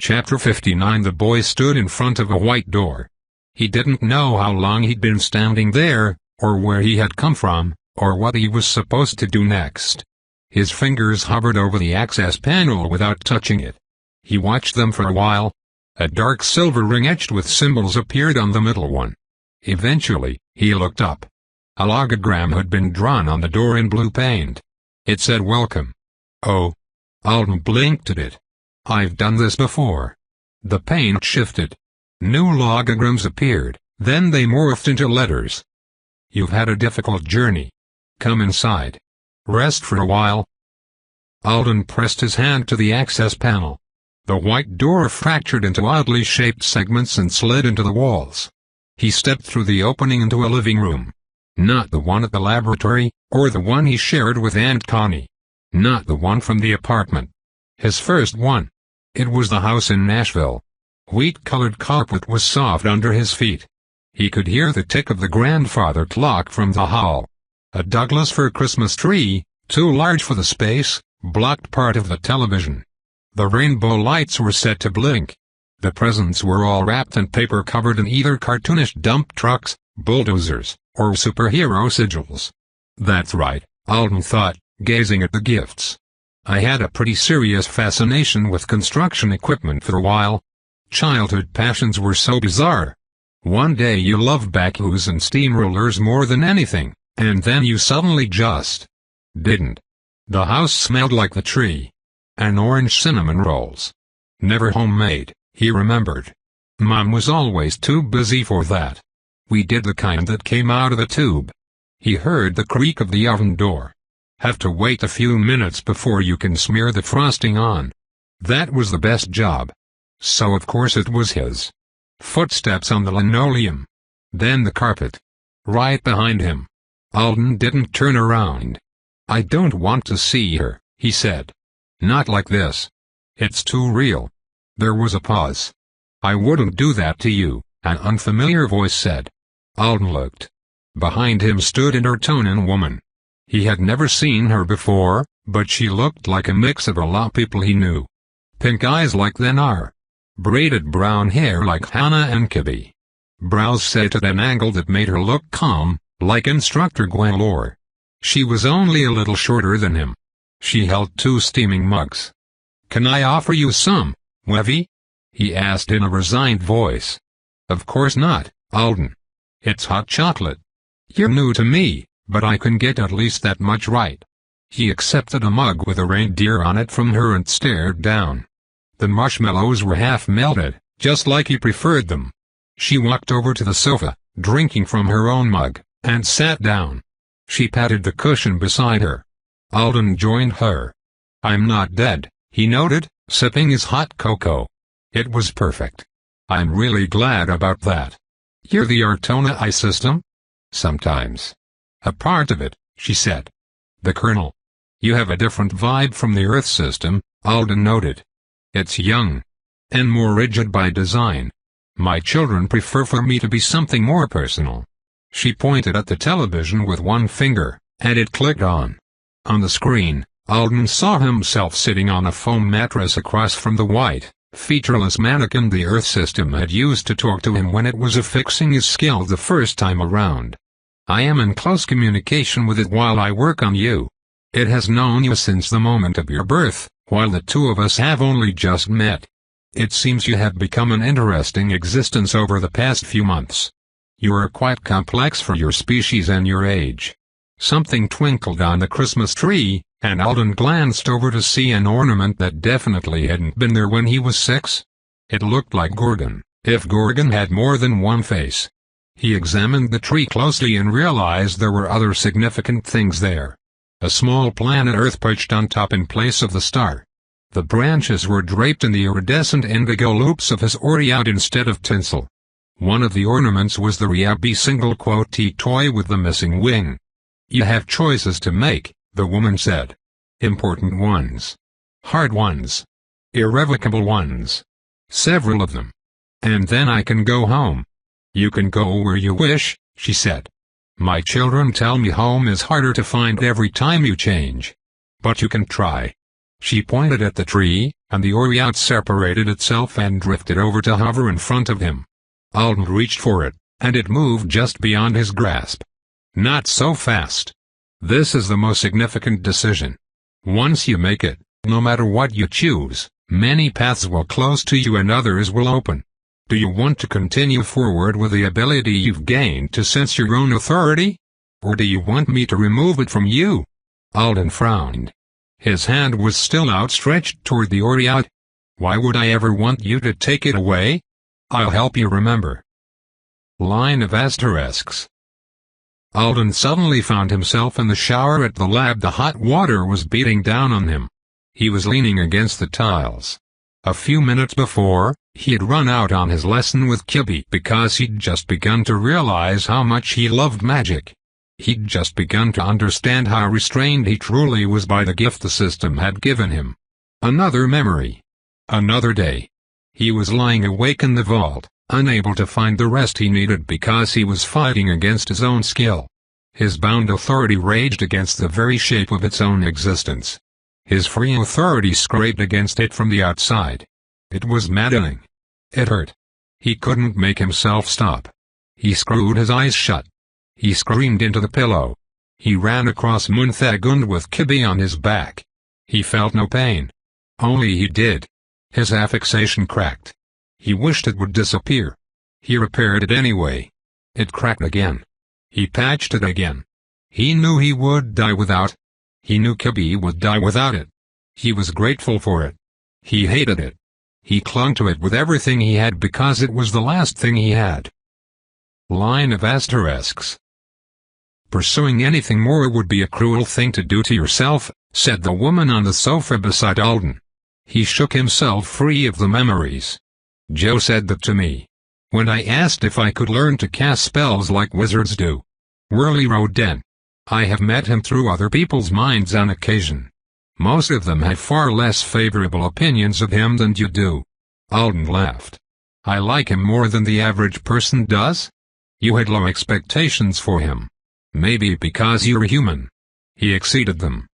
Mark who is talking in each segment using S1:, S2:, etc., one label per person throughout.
S1: Chapter 59. The boy stood in front of a white door. He didn't know how long he'd been standing there, or where he had come from, or what he was supposed to do next. His fingers hovered over the access panel without touching it. He watched them for a while. A dark silver ring etched with symbols appeared on the middle one. Eventually, he looked up. A logogram had been drawn on the door in blue paint. It said "Welcome." Oh. Alden blinked at it. I've done this before. The paint shifted. New logograms appeared, then they morphed into letters. You've had a difficult journey. Come inside. Rest for a while. Alden pressed his hand to the access panel. The white door fractured into oddly shaped segments and slid into the walls. He stepped through the opening into a living room. Not the one at the laboratory, or the one he shared with Aunt Connie. Not the one from the apartment. His first one. It was the house in Nashville. Wheat-colored carpet was soft under his feet. He could hear the tick of the grandfather clock from the hall. A Douglas fir Christmas tree, too large for the space, blocked part of the television. The rainbow lights were set to blink. The presents were all wrapped and paper-covered in either cartoonish dump trucks, bulldozers, or superhero sigils. That's right, Alden thought, gazing at the gifts. I had a pretty serious fascination with construction equipment for a while. Childhood passions were so bizarre. One day you loved backhoes and steamrollers more than anything, and then you suddenly just didn't. The house smelled like the tree. And orange cinnamon rolls. Never homemade, he remembered. Mom was always too busy for that. We did the kind that came out of the tube. He heard the creak of the oven door. Have to wait a few minutes before you can smear the frosting on. That was the best job. So of course it was his. Footsteps on the linoleum. Then the carpet. Right behind him. Alden didn't turn around. I don't want to see her, he said. Not like this. It's too real. There was a pause. I wouldn't do that to you, an unfamiliar voice said. Alden looked. Behind him stood an Ortonan woman. He had never seen her before, but she looked like a mix of a lot of people he knew. Pink eyes like Lenar. Braided brown hair like Hannah and Kibby. Brows set at an angle that made her look calm, like Instructor Gwalor. She was only a little shorter than him. She held 2 steaming mugs. Can I offer you some, Wevy? He asked in a resigned voice. Of course not, Alden. It's hot chocolate. You're new to me, but I can get at least that much right. He accepted a mug with a reindeer on it from her and stared down. The marshmallows were half melted, just like he preferred them. She walked over to the sofa, drinking from her own mug, and sat down. She patted the cushion beside her. Alden joined her. I'm not dead, he noted, sipping his hot cocoa. It was perfect. I'm really glad about that. You're the Ortona I system? Sometimes. A part of it, she said. The Colonel. You have a different vibe from the Earth system, Alden noted. It's young. And more rigid by design. My children prefer for me to be something more personal. She pointed at the television with one finger, and it clicked on. On the screen, Alden saw himself sitting on a foam mattress across from the white, featureless mannequin the Earth system had used to talk to him when it was affixing his skill the first time around. I am in close communication with it while I work on you. It has known you since the moment of your birth, while the two of us have only just met. It seems you have become an interesting existence over the past few months. You are quite complex for your species and your age. Something twinkled on the Christmas tree, and Alden glanced over to see an ornament that definitely hadn't been there when he was 6. It looked like Gorgon, if Gorgon had more than one face. He examined the tree closely and realized there were other significant things there. A small planet Earth perched on top in place of the star. The branches were draped in the iridescent indigo loops of his Oriad instead of tinsel. One of the ornaments was the Ryabi single-quote toy with the missing wing. You have choices to make, the woman said. Important ones. Hard ones. Irrevocable ones. Several of them. And then I can go home. You can go where you wish, she said. My children tell me home is harder to find every time you change. But you can try. She pointed at the tree, and the Oriot separated itself and drifted over to hover in front of him. Alden reached for it, and it moved just beyond his grasp. Not so fast. This is the most significant decision. Once you make it, no matter what you choose, many paths will close to you and others will open. Do you want to continue forward with the ability you've gained to sense your own authority? Or do you want me to remove it from you? Alden frowned. His hand was still outstretched toward the Oriot. Why would I ever want you to take it away? I'll help you remember. Line of asterisks. Alden suddenly found himself in the shower at the lab. The hot water was beating down on him. He was leaning against the tiles. A few minutes before, he had run out on his lesson with Kibby because he'd just begun to realize how much he loved magic. He'd just begun to understand how restrained he truly was by the gift the system had given him. Another memory. Another day. He was lying awake in the vault, unable to find the rest he needed because he was fighting against his own skill. His bound authority raged against the very shape of its own existence. His free authority scraped against it from the outside. It was maddening. It hurt. He couldn't make himself stop. He screwed his eyes shut. He screamed into the pillow. He ran across Munthagund with Kibby on his back. He felt no pain. Only he did. His affixation cracked. He wished it would disappear. He repaired it anyway. It cracked again. He patched it again. He knew he would die without. He knew Kibby would die without it. He was grateful for it. He hated it. He clung to it with everything he had because it was the last thing he had. Line of asterisks. Pursuing anything more would be a cruel thing to do to yourself, said the woman on the sofa beside Alden. He shook himself free of the memories. Joe said that to me. When I asked if I could learn to cast spells like wizards do. Whirly Roden. I have met him through other people's minds on occasion. Most of them have far less favorable opinions of him than you do. Alden laughed. I like him more than the average person does? You had low expectations for him. Maybe because you're human. He exceeded them.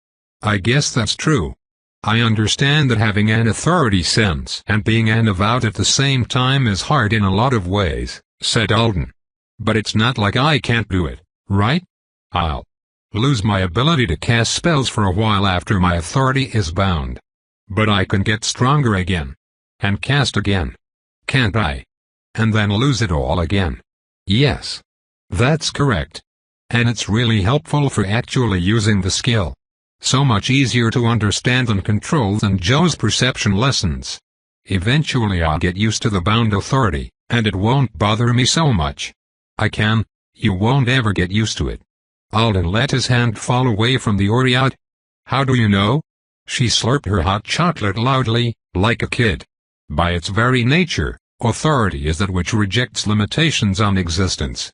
S1: I guess that's true. I understand that having an authority sense and being an avowed at the same time is hard in a lot of ways, said Alden. But it's not like I can't do it, right? I'll lose my ability to cast spells for a while after my authority is bound. But I can get stronger again. And cast again. Can't I? And then lose it all again. Yes. That's correct. And it's really helpful for actually using the skill. So much easier to understand and control than Joe's perception lessons. Eventually I'll get used to the bound authority, and it won't bother me so much. You won't ever get used to it. Alden let his hand fall away from the Oriot. How do you know? She slurped her hot chocolate loudly, like a kid. By its very nature, authority is that which rejects limitations on existence.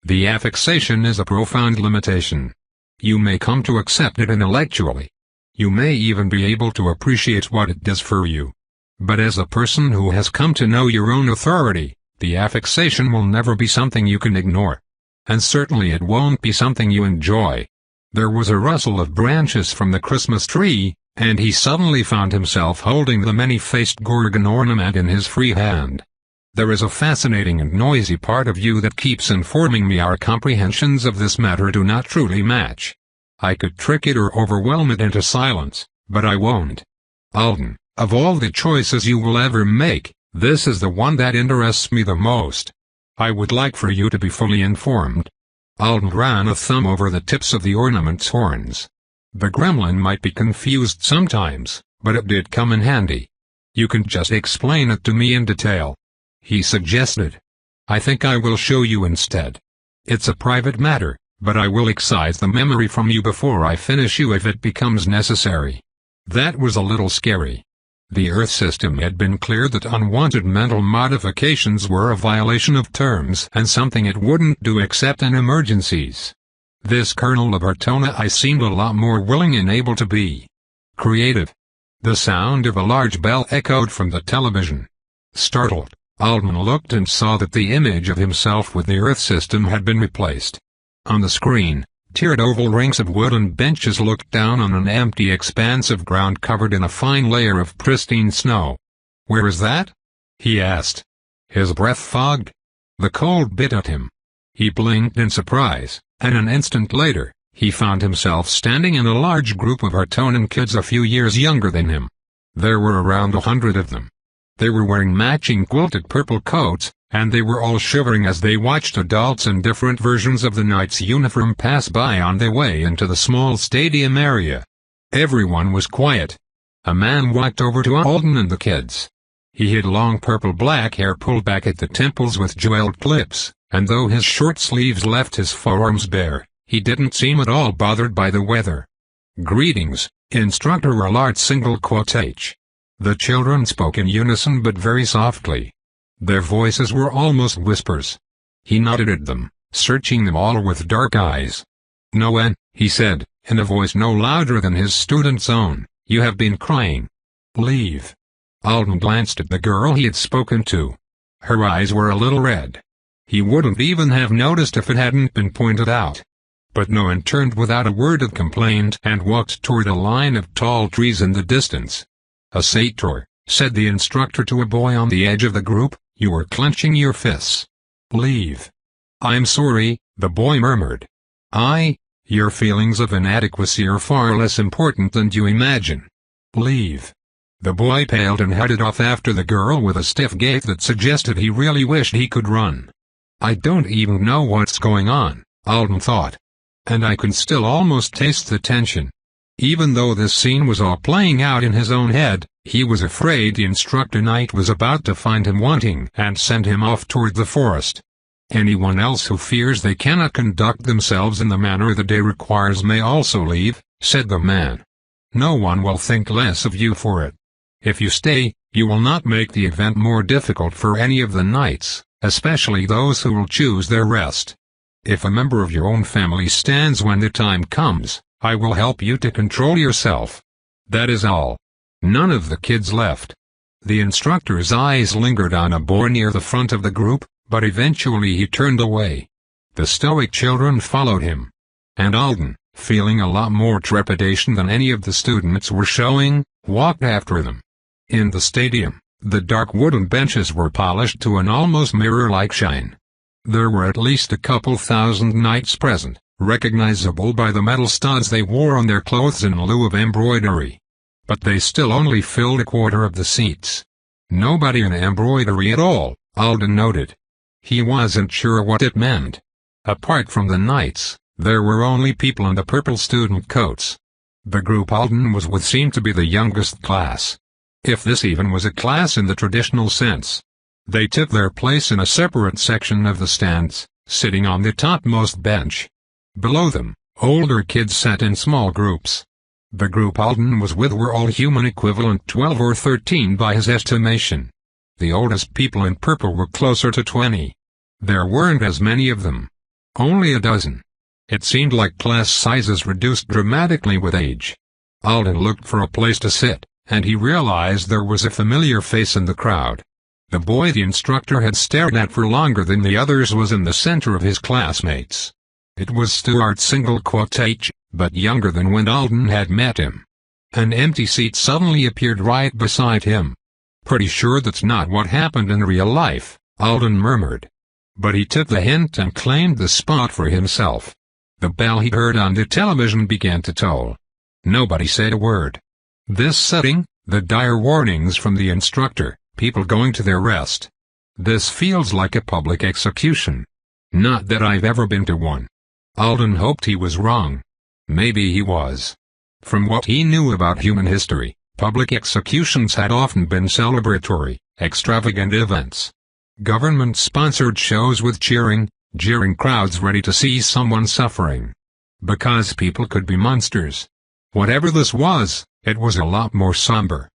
S1: The affixation is a profound limitation. You may come to accept it intellectually. You may even be able to appreciate what it does for you. But as a person who has come to know your own authority, the affixation will never be something you can ignore. And certainly it won't be something you enjoy. There was a rustle of branches from the Christmas tree, and he suddenly found himself holding the many-faced Gorgon ornament in his free hand. There is a fascinating and noisy part of you that keeps informing me our comprehensions of this matter do not truly match. I could trick it or overwhelm it into silence, but I won't. Alden, of all the choices you will ever make, this is the one that interests me the most. I would like for you to be fully informed. Alden ran a thumb over the tips of the ornament's horns. The gremlin might be confused sometimes, but it did come in handy. You can just explain it to me in detail. He suggested. I think I will show you instead. It's a private matter, but I will excise the memory from you before I finish you if it becomes necessary. That was a little scary. The Earth system had been clear that unwanted mental modifications were a violation of terms and something it wouldn't do except in emergencies. This Colonel of Artona I seemed a lot more willing and able to be creative. The sound of a large bell echoed from the television. Startled, Alden looked and saw that the image of himself with the Earth system had been replaced. On the screen, Tiered oval rings of wooden benches looked down on an empty expanse of ground covered in a fine layer of pristine snow. "Where is that?" he asked. His breath fogged. The cold bit at him. He blinked in surprise, and an instant later, he found himself standing in a large group of Hartonan kids a few years younger than him. There were around 100 of them. They were wearing matching quilted purple coats, and they were all shivering as they watched adults in different versions of the knight's uniform pass by on their way into the small stadium area. Everyone was quiet. A man walked over to Alden and the kids. He had long purple-black hair pulled back at the temples with jeweled clips, and though his short sleeves left his forearms bare, he didn't seem at all bothered by the weather. "Greetings, Instructor Allard." Single quote H. The children spoke in unison but very softly. Their voices were almost whispers. He nodded at them, searching them all with dark eyes. "Noen," he said, in a voice no louder than his student's own, "you have been crying. Leave." Alden glanced at the girl he had spoken to. Her eyes were a little red. He wouldn't even have noticed if it hadn't been pointed out. But Noen turned without a word of complaint and walked toward a line of tall trees in the distance. "A satyr," said the instructor to a boy on the edge of the group, "you are clenching your fists. Leave." "I'm sorry," the boy murmured. Your feelings of inadequacy are far less important than you imagine. Leave." The boy paled and headed off after the girl with a stiff gait that suggested he really wished he could run. "I don't even know what's going on," Alden thought. "And I can still almost taste the tension." Even though this scene was all playing out in his own head, he was afraid the instructor knight was about to find him wanting and send him off toward the forest. "Anyone else who fears they cannot conduct themselves in the manner the day requires may also leave," said the man. "No one will think less of you for it. If you stay, you will not make the event more difficult for any of the knights, especially those who will choose their rest. If a member of your own family stands when the time comes, I will help you to control yourself. That is all." None of the kids left. The instructor's eyes lingered on a boy near the front of the group, but eventually he turned away. The stoic children followed him. And Alden, feeling a lot more trepidation than any of the students were showing, walked after them. In the stadium, the dark wooden benches were polished to an almost mirror-like shine. There were at least a couple thousand knights present, recognizable by the metal studs they wore on their clothes in lieu of embroidery. But they still only filled a quarter of the seats. Nobody in embroidery at all, Alden noted. He wasn't sure what it meant. Apart from the knights, there were only people in the purple student coats. The group Alden was with seemed to be the youngest class. If this even was a class in the traditional sense. They took their place in a separate section of the stands, sitting on the topmost bench. Below them, older kids sat in small groups. The group Alden was with were all human equivalent 12 or 13 by his estimation. The oldest people in purple were closer to 20. There weren't as many of them. Only a dozen. It seemed like class sizes reduced dramatically with age. Alden looked for a place to sit, and he realized there was a familiar face in the crowd. The boy the instructor had stared at for longer than the others was in the center of his classmates. It was Stuart single quote H, but younger than when Alden had met him. An empty seat suddenly appeared right beside him. "Pretty sure that's not what happened in real life," Alden murmured. But he took the hint and claimed the spot for himself. The bell he heard on the television began to toll. Nobody said a word. This setting, the dire warnings from the instructor, people going to their rest. This feels like a public execution. Not that I've ever been to one. Alden hoped he was wrong. Maybe he was. From what he knew about human history, public executions had often been celebratory, extravagant events. Government-sponsored shows with jeering crowds ready to see someone suffering. Because people could be monsters. Whatever this was, it was a lot more somber.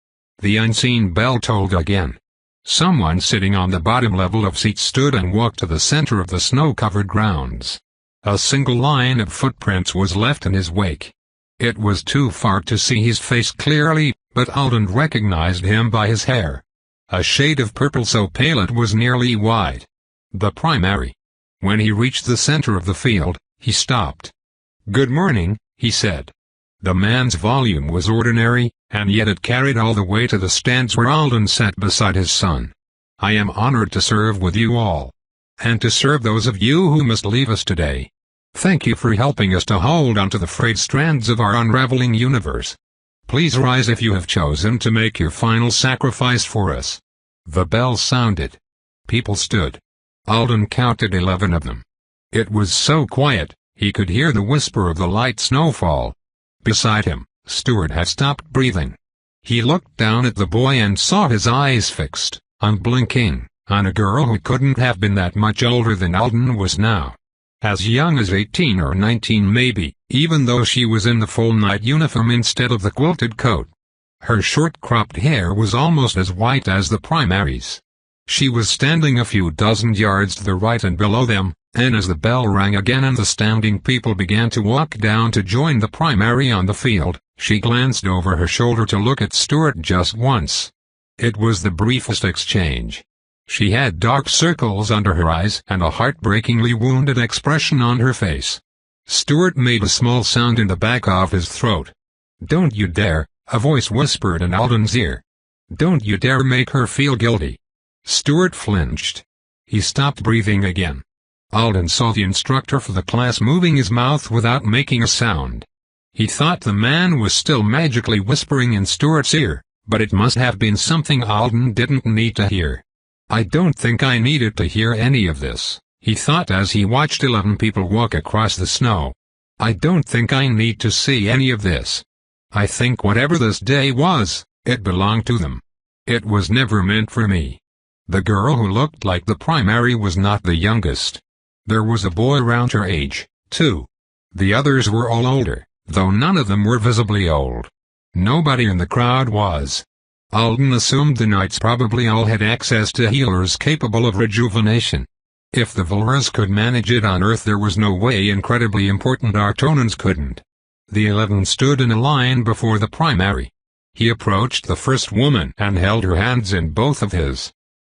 S1: The unseen bell tolled again. Someone sitting on the bottom level of seats stood and walked to the center of the snow-covered grounds. A single line of footprints was left in his wake. It was too far to see his face clearly, but Alden recognized him by his hair. A shade of purple so pale it was nearly white. The primary. When he reached the center of the field, he stopped. "Good morning," he said. The man's volume was ordinary, and yet it carried all the way to the stands where Alden sat beside his son. "I am honored to serve with you all. And to serve those of you who must leave us today. Thank you for helping us to hold onto the frayed strands of our unraveling universe. Please rise if you have chosen to make your final sacrifice for us." The bell sounded. People stood. Alden counted 11 of them. It was so quiet, he could hear the whisper of the light snowfall. Beside him, Stuart had stopped breathing. He looked down at the boy and saw his eyes fixed, unblinking, on a girl who couldn't have been that much older than Alden was now. As young as 18 or 19 maybe, even though she was in the full night uniform instead of the quilted coat. Her short-cropped hair was almost as white as the primary's. She was standing a few dozen yards to the right and below them, and as the bell rang again and the standing people began to walk down to join the primary on the field, she glanced over her shoulder to look at Stuart just once. It was the briefest exchange. She had dark circles under her eyes and a heartbreakingly wounded expression on her face. Stuart made a small sound in the back of his throat. "Don't you dare," a voice whispered in Alden's ear. "Don't you dare make her feel guilty." Stuart flinched. He stopped breathing again. Alden saw the instructor for the class moving his mouth without making a sound. He thought the man was still magically whispering in Stuart's ear, but it must have been something Alden didn't need to hear. "I don't think I needed to hear any of this," he thought as he watched 11 people walk across the snow. "I don't think I need to see any of this. I think whatever this day was, it belonged to them. It was never meant for me." The girl who looked like the primary was not the youngest. There was a boy around her age, too. The others were all older, though none of them were visibly old. Nobody in the crowd was. Alden assumed the knights probably all had access to healers capable of rejuvenation. If the Volras could manage it on Earth, there was no way incredibly important Artonans couldn't. The 11 stood in a line before the primary. He approached the first woman and held her hands in both of his.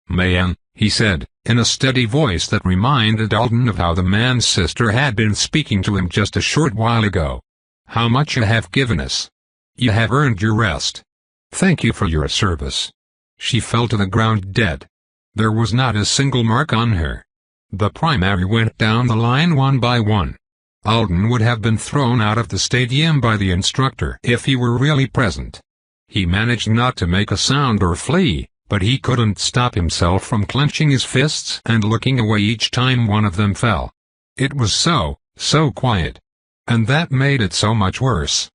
S1: "Mayan," he said, in a steady voice that reminded Alden of how the man's sister had been speaking to him just a short while ago. "How much you have given us. You have earned your rest. Thank you for your service." She fell to the ground dead. There was not a single mark on her. The primary went down the line one by one. Alden would have been thrown out of the stadium by the instructor if he were really present. He managed not to make a sound or flee, but he couldn't stop himself from clenching his fists and looking away each time one of them fell. It was so quiet. And that made it so much worse.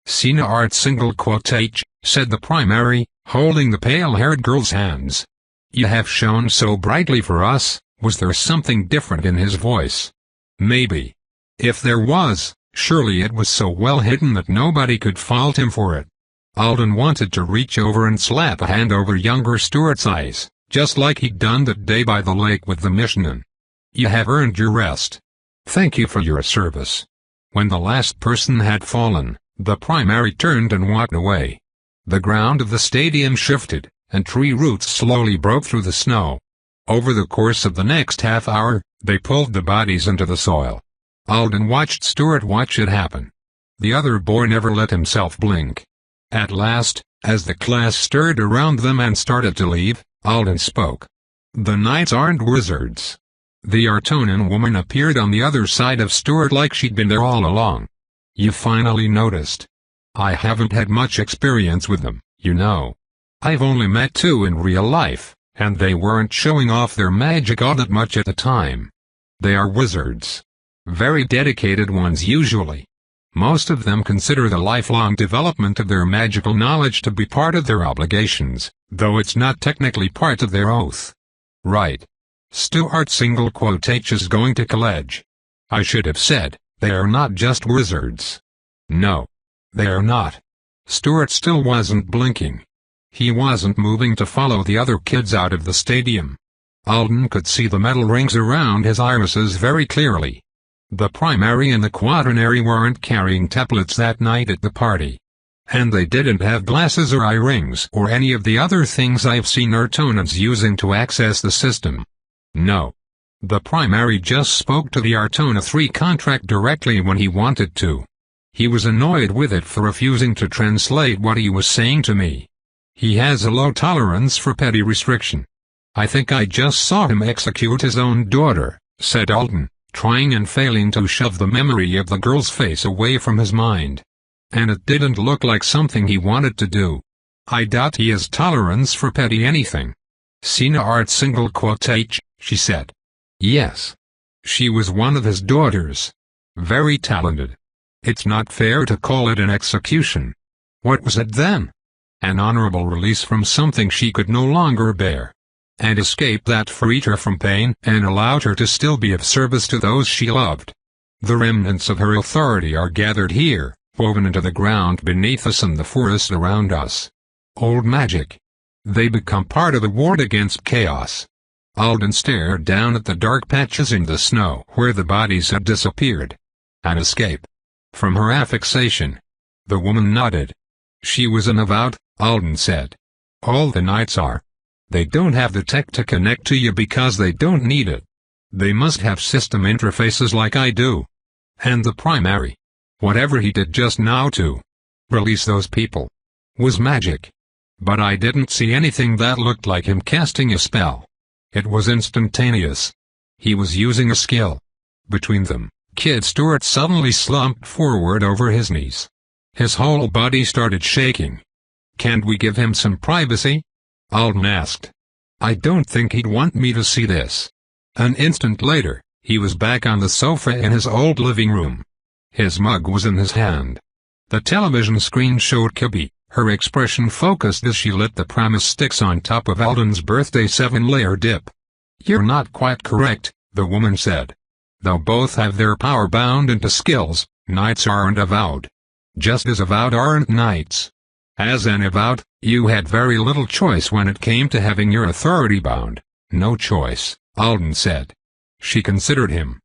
S1: "Sina art single quotage," said the primary, holding the pale-haired girl's hands. "You have shone so brightly for us." Was there something different in his voice? Maybe. If there was, surely it was so well hidden that nobody could fault him for it. Alden wanted to reach over and slap a hand over younger Stuart's eyes, just like he'd done that day by the lake with the Missionan. "You have earned your rest. Thank you for your service." When the last person had fallen, the primary turned and walked away. The ground of the stadium shifted, and tree roots slowly broke through the snow. Over the course of the next half hour, they pulled the bodies into the soil. Alden watched Stuart watch it happen. The other boy never let himself blink. At last, as the class stirred around them and started to leave, Alden spoke. "The knights aren't wizards." The Artonan woman appeared on the other side of Stuart like she'd been there all along. "You finally noticed. I haven't had much experience with them, you know. I've only met 2 in real life, and they weren't showing off their magic all that much at the time. They are wizards. Very dedicated ones usually. Most of them consider the lifelong development of their magical knowledge to be part of their obligations, though it's not technically part of their oath." "Right. Stuart single quotage is going to college. I should have said, they are not just wizards." "No. They are not." Stuart still wasn't blinking. He wasn't moving to follow the other kids out of the stadium. Alden could see the metal rings around his irises very clearly. The primary and the quaternary weren't carrying tablets that night at the party. And they didn't have glasses or eye rings or any of the other things I've seen Artonans using to access the system. No. The primary just spoke to the Artona 3 contract directly when he wanted to. He was annoyed with it for refusing to translate what he was saying to me. He has a low tolerance for petty restriction. I think I just saw him execute his own daughter, said Alden, trying and failing to shove the memory of the girl's face away from his mind. And it didn't look like something he wanted to do. I doubt he has tolerance for petty anything. Sina art single quotage, she said. Yes. She was one of his daughters. Very talented. It's not fair to call it an execution. What was it then? An honorable release from something she could no longer bear. And escape that freed her from pain and allowed her to still be of service to those she loved. The remnants of her authority are gathered here, woven into the ground beneath us and the forest around us. Old magic. They become part of the ward against chaos. Alden stared down at the dark patches in the snow where the bodies had disappeared. An escape from her affixation. The woman nodded. She was an avowed, Alden said. All the knights are. They don't have the tech to connect to you because they don't need it. They must have system interfaces like I do. And the primary, whatever he did just now to release those people, was magic. But I didn't see anything that looked like him casting a spell. It was instantaneous. He was using a skill. Between them, Kid Stewart suddenly slumped forward over his knees. His whole body started shaking. Can't we give him some privacy? Alden asked. I don't think he'd want me to see this. An instant later, he was back on the sofa in his old living room. His mug was in his hand. The television screen showed Kibby, her expression focused as she lit the Primus sticks on top of Alden's birthday 7-layer dip. You're not quite correct, the woman said. Though both have their power bound into skills, knights aren't avowed. Just as avowed aren't knights. As an avowed, you had very little choice when it came to having your authority bound. No choice, Alden said. She considered him.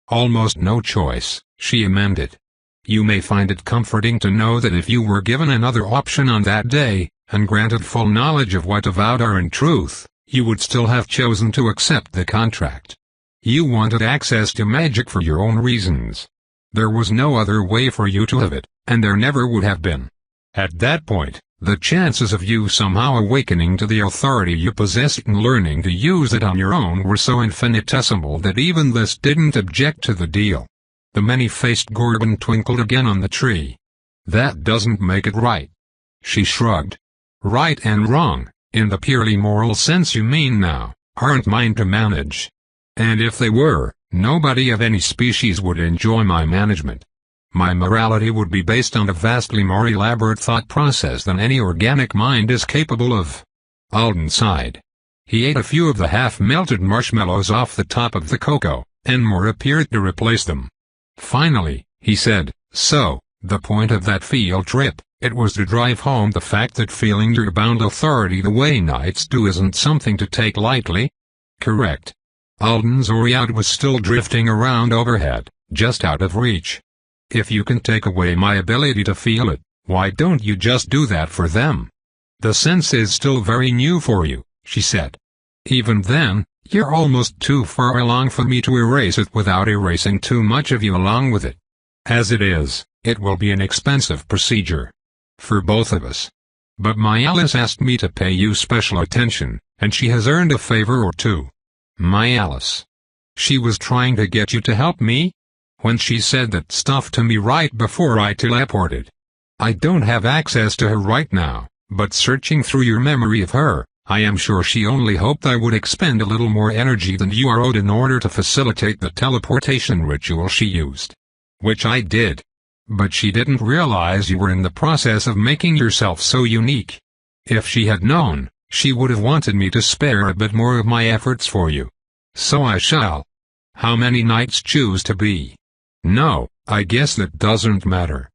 S1: Almost no choice, she amended. You may find it comforting to know that if you were given another option on that day, and granted full knowledge of what avowed are in truth, you would still have chosen to accept the contract. You wanted access to magic for your own reasons. There was no other way for you to have it, and there never would have been. At that point, the chances of you somehow awakening to the authority you possessed and learning to use it on your own were so infinitesimal that even this didn't object to the deal. The many-faced Gorgon twinkled again on the tree. That doesn't make it right. She shrugged. Right and wrong, in the purely moral sense you mean now, aren't mine to manage. And if they were, nobody of any species would enjoy my management. My morality would be based on a vastly more elaborate thought process than any organic mind is capable of. Alden sighed. He ate a few of the half-melted marshmallows off the top of the cocoa, and more appeared to replace them. Finally, he said, so, the point of that field trip, it was to drive home the fact that feeling your bound authority the way knights do isn't something to take lightly? Correct. Alden's Oriad was still drifting around overhead, just out of reach. If you can take away my ability to feel it, why don't you just do that for them? The sense is still very new for you, she said. Even then, you're almost too far along for me to erase it without erasing too much of you along with it. As it is, it will be an expensive procedure. For both of us. But my Alice asked me to pay you special attention, and she has earned a favor or two. My Alice. She was trying to get you to help me? When she said that stuff to me right before I teleported. I don't have access to her right now, but searching through your memory of her, I am sure she only hoped I would expend a little more energy than you are owed in order to facilitate the teleportation ritual she used. Which I did. But she didn't realize you were in the process of making yourself so unique. If she had known, she would have wanted me to spare a bit more of my efforts for you. So I shall. How many knights choose to be? No, I guess that doesn't matter.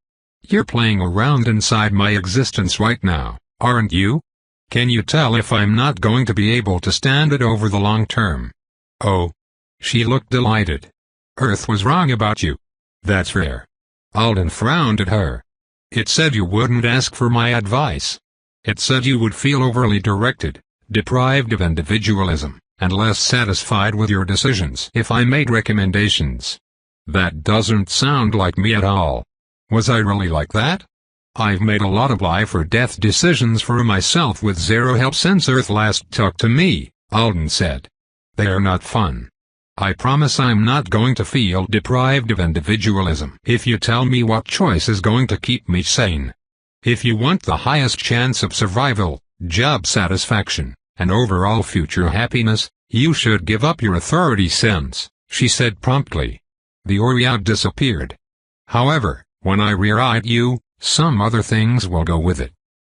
S1: You're playing around inside my existence right now, aren't you? Can you tell if I'm not going to be able to stand it over the long term? Oh. She looked delighted. Earth was wrong about you. That's rare. Alden frowned at her. It said you wouldn't ask for my advice. It said you would feel overly directed, deprived of individualism, and less satisfied with your decisions if I made recommendations. That doesn't sound like me at all. Was I really like that? I've made a lot of life-or-death decisions for myself with zero help since Earth last talked to me, Alden said. They are not fun. I promise I'm not going to feel deprived of individualism if you tell me what choice is going to keep me sane. If you want the highest chance of survival, job satisfaction, and overall future happiness, you should give up your authority sense, she said promptly. The Oread disappeared. However, when I rear-eyed you, some other things will go with it.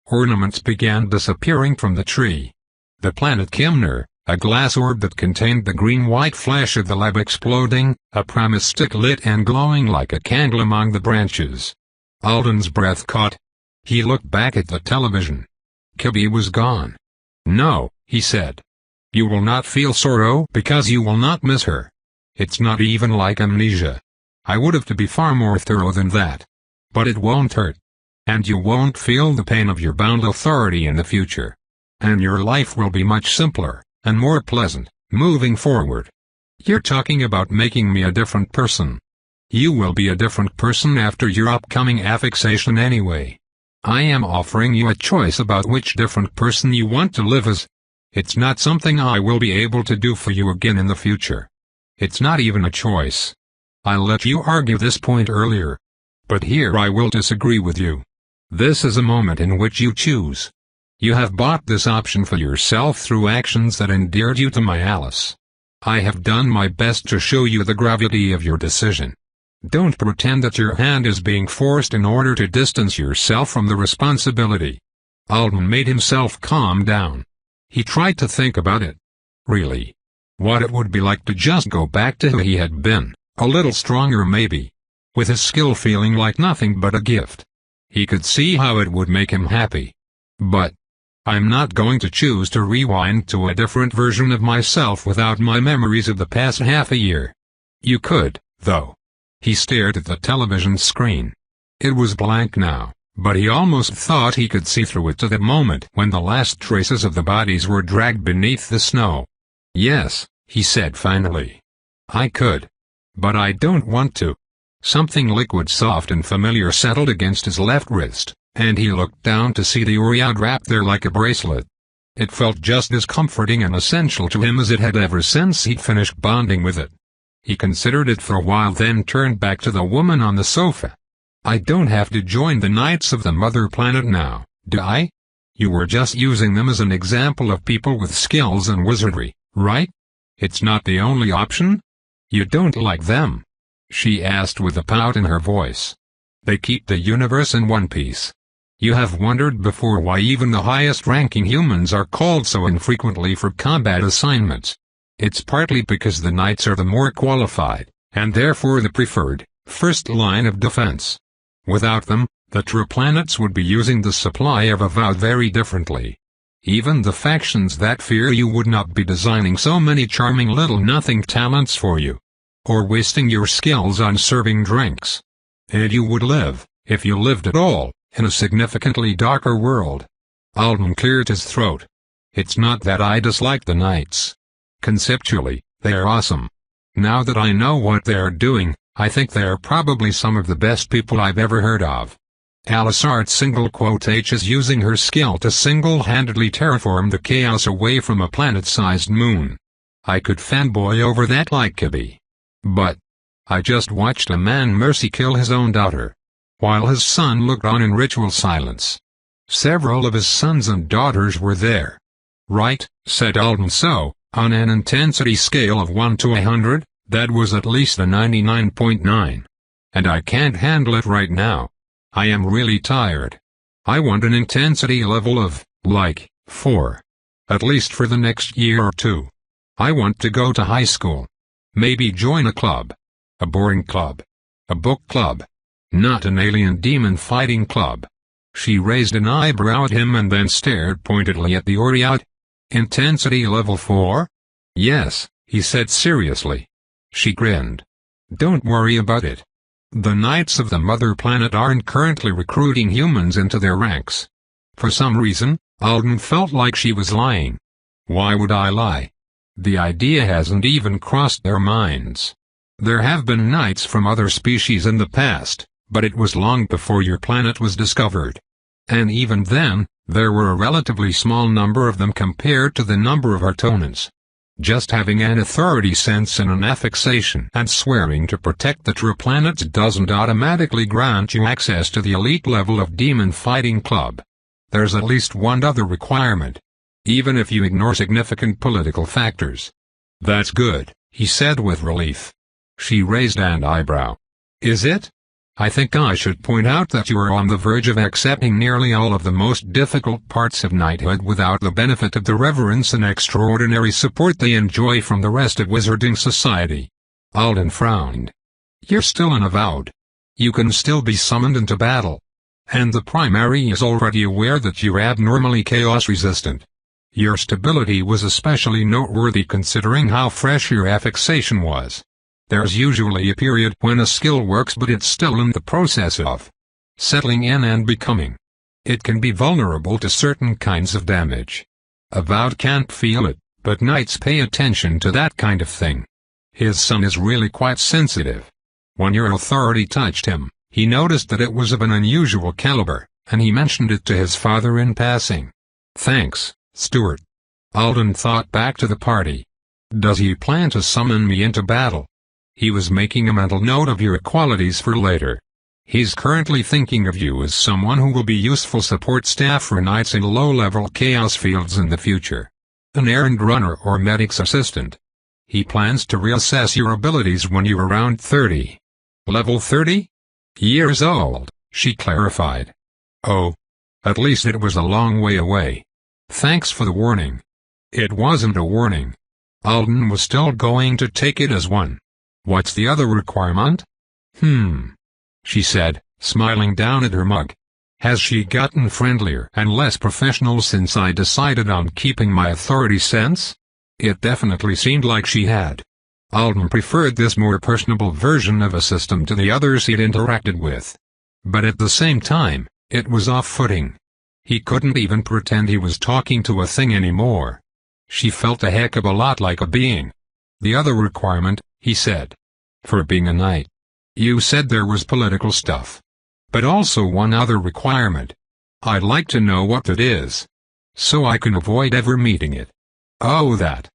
S1: Ornaments began disappearing from the tree. The planet Kimner, a glass orb that contained the green-white flash of the lab exploding, a promise stick lit and glowing like a candle among the branches. Alden's breath caught. He looked back at the television. Kibby was gone. No, he said. You will not feel sorrow because you will not miss her. It's not even like amnesia. I would have to be far more thorough than that. But it won't hurt. And you won't feel the pain of your bound authority in the future. And your life will be much simpler, and more pleasant, moving forward. You're talking about making me a different person. You will be a different person after your upcoming affixation anyway. I am offering you a choice about which different person you want to live as. It's not something I will be able to do for you again in the future. It's not even a choice. I let you argue this point earlier. But here I will disagree with you. This is a moment in which you choose. You have bought this option for yourself through actions that endeared you to my Alice. I have done my best to show you the gravity of your decision. Don't pretend that your hand is being forced in order to distance yourself from the responsibility. Alden made himself calm down. He tried to think about it. Really. What it would be like to just go back to who he had been, a little stronger maybe. With his skill feeling like nothing but a gift. He could see how it would make him happy. But I'm not going to choose to rewind to a different version of myself without my memories of the past half a year. You could, though. He stared at the television screen. It was blank now, but he almost thought he could see through it to the moment when the last traces of the bodies were dragged beneath the snow. Yes, he said finally. I could. But I don't want to. Something liquid soft and familiar settled against his left wrist, and he looked down to see the Oread wrapped there like a bracelet. It felt just as comforting and essential to him as it had ever since he'd finished bonding with it. He considered it for a while, then turned back to the woman on the sofa. I don't have to join the Knights of the Mother Planet now, do I? You were just using them as an example of people with skills and wizardry, right? It's not the only option? You don't like them? She asked with a pout in her voice. They keep the universe in one piece. You have wondered before why even the highest-ranking humans are called so infrequently for combat assignments. It's partly because the knights are the more qualified, and therefore the preferred, first line of defense. Without them, the true planets would be using the supply of Avowed very differently. Even the factions that fear you would not be designing so many charming little nothing talents for you. Or wasting your skills on serving drinks. And you would live, if you lived at all, in a significantly darker world. Alden cleared his throat. It's not that I dislike the Knights. Conceptually, they are awesome. Now that I know what they are doing, I think they are probably some of the best people I've ever heard of. Alice Art is using her skill to single-handedly terraform the chaos away from a planet-sized moon. I could fanboy over that like Kibby. But I just watched a man mercy kill his own daughter, while his son looked on in ritual silence. Several of his sons and daughters were there. Right, said Alden, so, on an intensity scale of 1 to 100, that was at least a 99.9. And I can't handle it right now. I am really tired. I want an intensity level of, like, 4. At least for the next year or two. I want to go to high school. Maybe join a club. A boring club. A book club. Not an alien demon fighting club. She raised an eyebrow at him and then stared pointedly at the Oread. Intensity level 4? Yes, he said seriously. She grinned. Don't worry about it. The Knights of the Mother Planet aren't currently recruiting humans into their ranks. For some reason, Alden felt like she was lying. Why would I lie? The idea hasn't even crossed their minds. There have been knights from other species in the past, but it was long before your planet was discovered. And even then, there were a relatively small number of them compared to the number of Artonans. Just having an authority sense and an affixation and swearing to protect the true planets doesn't automatically grant you access to the elite level of Demon Fighting Club. There's at least one other requirement. Even if you ignore significant political factors. That's good, he said with relief. She raised an eyebrow. Is it? I think I should point out that you are on the verge of accepting nearly all of the most difficult parts of knighthood without the benefit of the reverence and extraordinary support they enjoy from the rest of wizarding society. Alden frowned. You're still an avowed. You can still be summoned into battle. And the primary is already aware that you're abnormally chaos-resistant. Your stability was especially noteworthy considering how fresh your affixation was. There's usually a period when a skill works but it's still in the process of settling in and becoming. It can be vulnerable to certain kinds of damage. Avowed can't feel it, but knights pay attention to that kind of thing. His son is really quite sensitive. When your authority touched him, he noticed that it was of an unusual caliber, and he mentioned it to his father in passing. Thanks, Stuart. Alden thought back to the party. Does he plan to summon me into battle? He was making a mental note of your qualities for later. He's currently thinking of you as someone who will be useful support staff for knights in low-level chaos fields in the future. An errand runner or medic's assistant. He plans to reassess your abilities when you're around 30. Level 30? Years old, she clarified. Oh. At least it was a long way away. Thanks for the warning. It wasn't a warning. Alden was still going to take it as one. What's the other requirement? She said, smiling down at her mug. Has she gotten friendlier and less professional since I decided on keeping my authority sense? It definitely seemed like she had. Alden preferred this more personable version of a system to the others he'd interacted with. But at the same time, it was off-putting. He couldn't even pretend he was talking to a thing anymore. She felt a heck of a lot like a being. The other requirement, he said. For being a knight. You said there was political stuff. But also one other requirement. I'd like to know what that is. So I can avoid ever meeting it. Oh, that.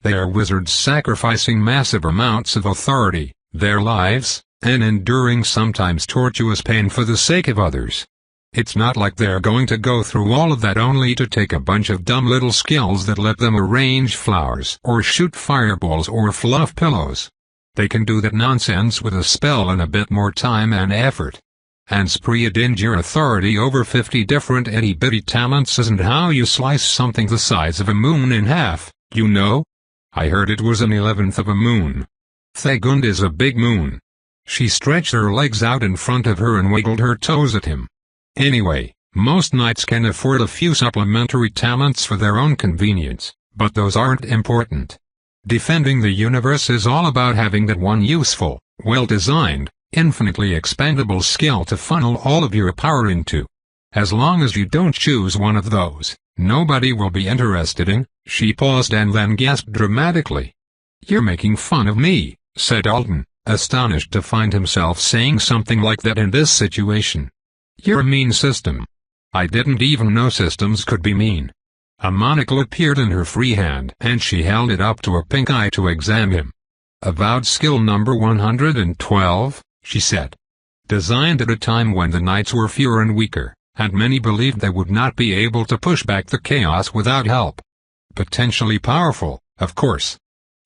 S1: They are wizards sacrificing massive amounts of authority, their lives, and enduring sometimes tortuous pain for the sake of others. It's not like they're going to go through all of that only to take a bunch of dumb little skills that let them arrange flowers or shoot fireballs or fluff pillows. They can do that nonsense with a spell and a bit more time and effort. And spreading your authority over 50 different itty-bitty talents isn't how you slice something the size of a moon in half, you know? I heard it was an 11th of a moon. Thagund is a big moon. She stretched her legs out in front of her and wiggled her toes at him. Anyway, most knights can afford a few supplementary talents for their own convenience, but those aren't important. Defending the universe is all about having that one useful, well-designed, infinitely expandable skill to funnel all of your power into. As long as you don't choose one of those, nobody will be interested in. She paused and then gasped dramatically. You're making fun of me, said Alden, astonished to find himself saying something like that in this situation. You're a mean system. I didn't even know systems could be mean. A monocle appeared in her free hand and she held it up to her pink eye to examine him. Avowed skill number 112, she said. Designed at a time when the knights were fewer and weaker, and many believed they would not be able to push back the chaos without help. Potentially powerful, of course.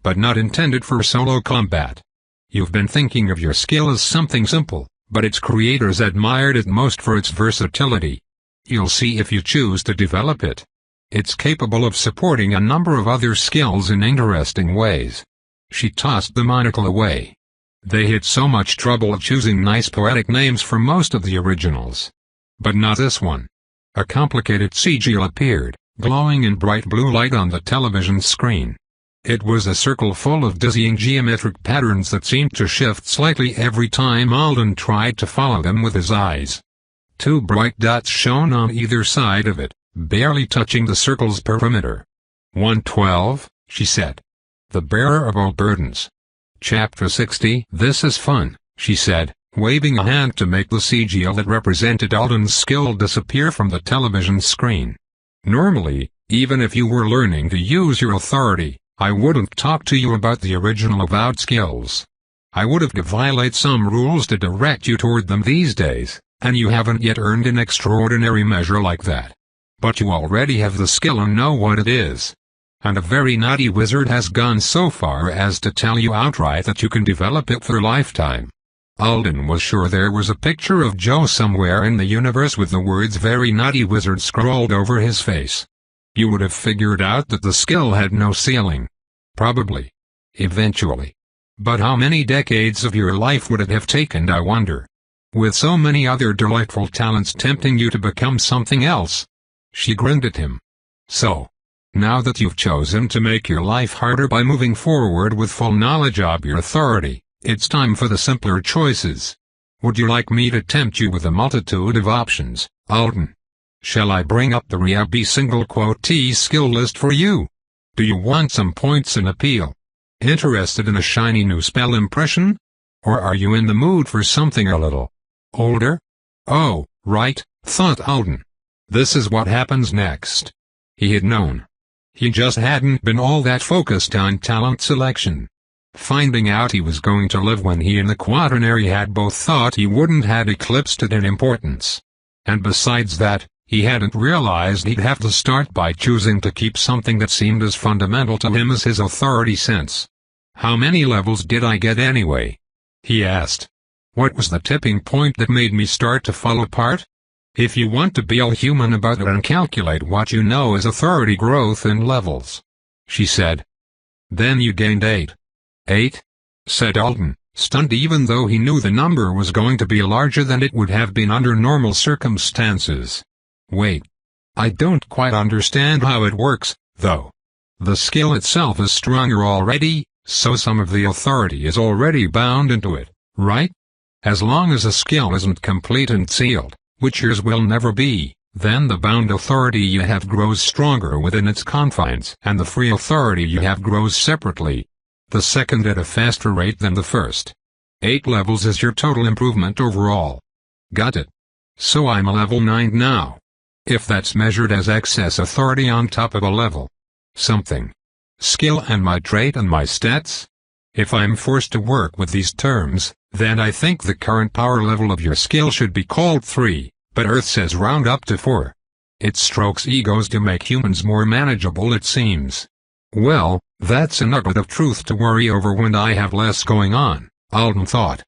S1: But not intended for solo combat. You've been thinking of your skill as something simple, but its creators admired it most for its versatility. You'll see if you choose to develop it. It's capable of supporting a number of other skills in interesting ways. She tossed the monocle away. They had so much trouble choosing nice poetic names for most of the originals. But not this one. A complicated sigil appeared, glowing in bright blue light on the television screen. It was a circle full of dizzying geometric patterns that seemed to shift slightly every time Alden tried to follow them with his eyes. 2 bright dots shone on either side of it, barely touching the circle's perimeter. 112, she said. the bearer of all burdens. Chapter 60. This is fun, she said, waving a hand to make the sigil that represented Alden's skill disappear from the television screen. Normally, even if you were learning to use your authority, I wouldn't talk to you about the original avowed skills. I would have to violate some rules to direct you toward them these days, and you haven't yet earned an extraordinary measure like that. But you already have the skill and know what it is. And a very naughty wizard has gone so far as to tell you outright that you can develop it for a lifetime. Alden was sure there was a picture of Joe somewhere in the universe with the words "Very Naughty Wizard" scrawled over his face. You would have figured out that the skill had no ceiling. Probably. Eventually. But how many decades of your life would it have taken, I wonder? With so many other delightful talents tempting you to become something else. She grinned at him. So, now that you've chosen to make your life harder by moving forward with full knowledge of your authority, it's time for the simpler choices. Would you like me to tempt you with a multitude of options, Alden? Shall I bring up the Riabi single quote T skill list for you? Do you want some points in appeal? Interested in a shiny new spell impression? Or are you in the mood for something a little older? Oh, right, thought Alden. This is what happens next. He had known. He just hadn't been all that focused on talent selection. Finding out he was going to live when he and the quaternary had both thought he wouldn't had eclipsed it in importance. And besides that, he hadn't realized he'd have to start by choosing to keep something that seemed as fundamental to him as his authority sense. How many levels did I get anyway? He asked. What was the tipping point that made me start to fall apart? If you want to be all human about it and calculate what you know as authority growth in levels, she said. Then you gained 8. 8? Said Alden, stunned even though he knew the number was going to be larger than it would have been under normal circumstances. Wait. I don't quite understand how it works, though. The skill itself is stronger already, so some of the authority is already bound into it, right? As long as a skill isn't complete and sealed, which yours will never be, then the bound authority you have grows stronger within its confines, and the free authority you have grows separately. The second at a faster rate than the first. 8 levels is your total improvement overall. Got it? So I'm a level 9 now. If that's measured as excess authority on top of a level something skill and my trait and my stats? If I'm forced to work with these terms, then I think the current power level of your skill should be called 3, but Earth says round up to 4. It strokes egos to make humans more manageable, it seems. Well, that's a nugget of truth to worry over when I have less going on, Alden thought.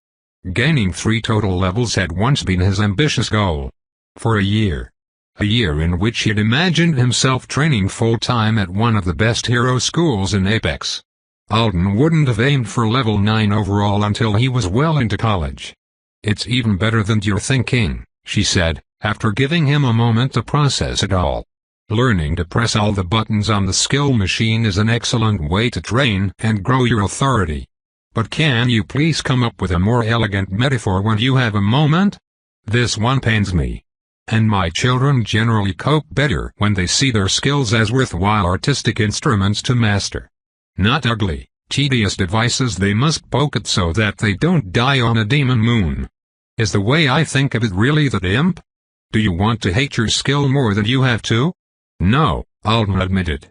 S1: Gaining 3 total levels had once been his ambitious goal. For a year. A year in which he'd imagined himself training full-time at one of the best hero schools in Apex. Alden wouldn't have aimed for level 9 overall until he was well into college. It's even better than you're thinking, she said, after giving him a moment to process it all. Learning to press all the buttons on the skill machine is an excellent way to train and grow your authority. But can you please come up with a more elegant metaphor when you have a moment? This one pains me. And my children generally cope better when they see their skills as worthwhile artistic instruments to master. Not ugly, tedious devices they must poke at so that they don't die on a demon moon. Is the way I think of it really that imp? Do you want to hate your skill more than you have to? No, Alden admitted.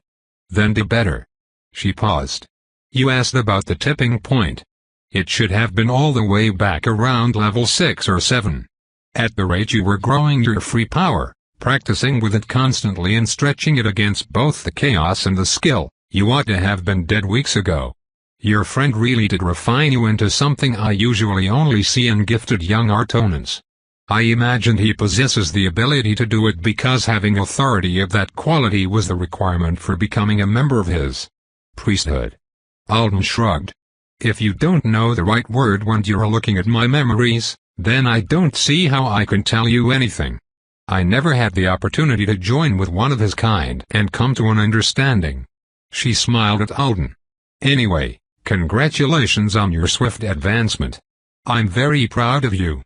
S1: Then do better. She paused. You asked about the tipping point. It should have been all the way back around level 6 or 7. At the rate you were growing your free power, practicing with it constantly and stretching it against both the chaos and the skill, you ought to have been dead weeks ago. Your friend really did refine you into something I usually only see in gifted young Artonans. I imagined he possesses the ability to do it because having authority of that quality was the requirement for becoming a member of his priesthood. Alden shrugged. If you don't know the right word when you're looking at my memories, then I don't see how I can tell you anything. I never had the opportunity to join with one of his kind and come to an understanding. She smiled at Alden. Anyway, congratulations on your swift advancement. I'm very proud of you.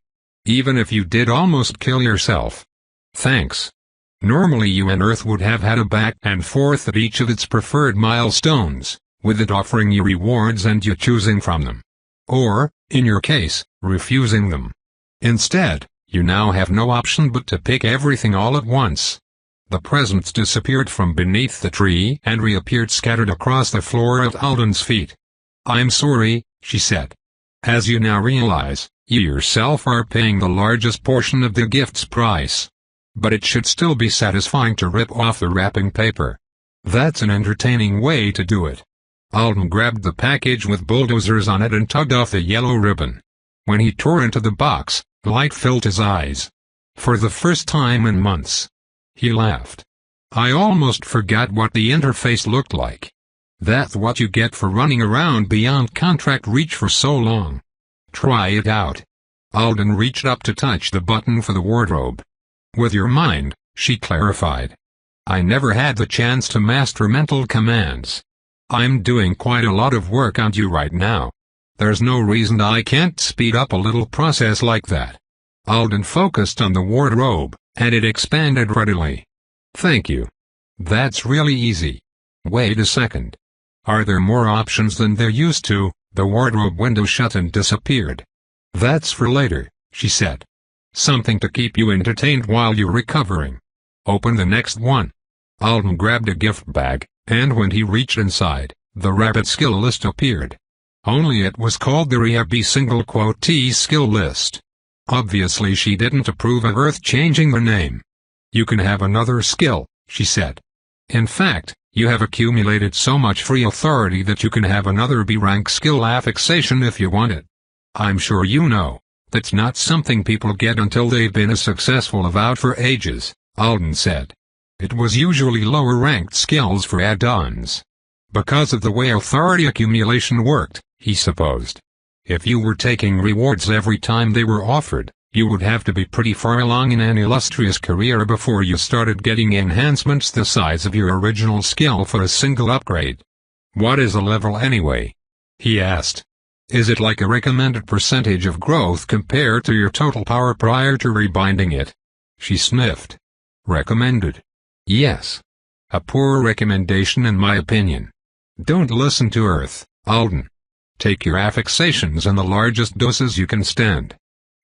S1: Even if you did almost kill yourself. Thanks. Normally you and Earth would have had a back and forth at each of its preferred milestones, with it offering you rewards and you choosing from them. Or, in your case, refusing them. Instead, you now have no option but to pick everything all at once. The presents disappeared from beneath the tree and reappeared scattered across the floor at Alden's feet. "I'm sorry," she said. "As you now realize, you yourself are paying the largest portion of the gift's price. But it should still be satisfying to rip off the wrapping paper. That's an entertaining way to do it." Alden grabbed the package with bulldozers on it and tugged off the yellow ribbon. When he tore into the box, light filled his eyes. For the first time in months. He laughed. "I almost forgot what the interface looked like. That's what you get for running around beyond contract reach for so long. Try it out." Alden reached up to touch the button for the wardrobe. "With your mind," she clarified. "I never had the chance to master mental commands. I'm doing quite a lot of work on you right now. There's no reason I can't speed up a little process like that." Alden focused on the wardrobe, and it expanded readily. "Thank you. That's really easy. Wait a second. Are there more options than there used to?" The wardrobe window shut and disappeared. "That's for later," she said. "Something to keep you entertained while you're recovering. Open the next one." Alden grabbed a gift bag, and when he reached inside, the rabbit skill list appeared. Only it was called the Rehab single quote skill list. Obviously she didn't approve of Earth changing the name. "You can have another skill," she said. "In fact, you have accumulated so much free authority that you can have another B-rank skill affixation if you want it. I'm sure you know, that's not something people get until they've been a successful avowed for ages," Alden said. It was usually lower-ranked skills for add-ons. Because of the way authority accumulation worked, he supposed. If you were taking rewards every time they were offered, you would have to be pretty far along in an illustrious career before you started getting enhancements the size of your original skill for a single upgrade. "What is a level anyway?" he asked. "Is it like a recommended percentage of growth compared to your total power prior to rebinding it?" She sniffed. "Recommended? Yes. A poor recommendation in my opinion. Don't listen to Earth, Alden. Take your affixations in the largest doses you can stand.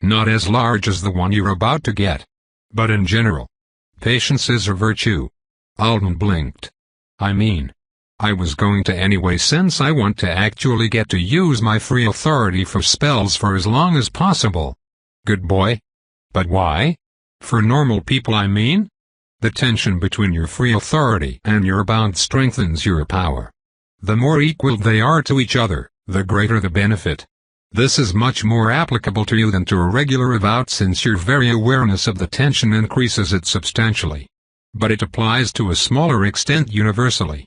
S1: Not as large as the one you're about to get. But in general. Patience is a virtue." Alden blinked. "I mean, I was going to anyway since I want to actually get to use my free authority for spells for as long as possible." "Good boy. But why? For normal people I mean? The tension between your free authority and your bound strengthens your power. The more equal they are to each other, the greater the benefit. This is much more applicable to you than to a regular avowed since your very awareness of the tension increases it substantially. But it applies to a smaller extent universally.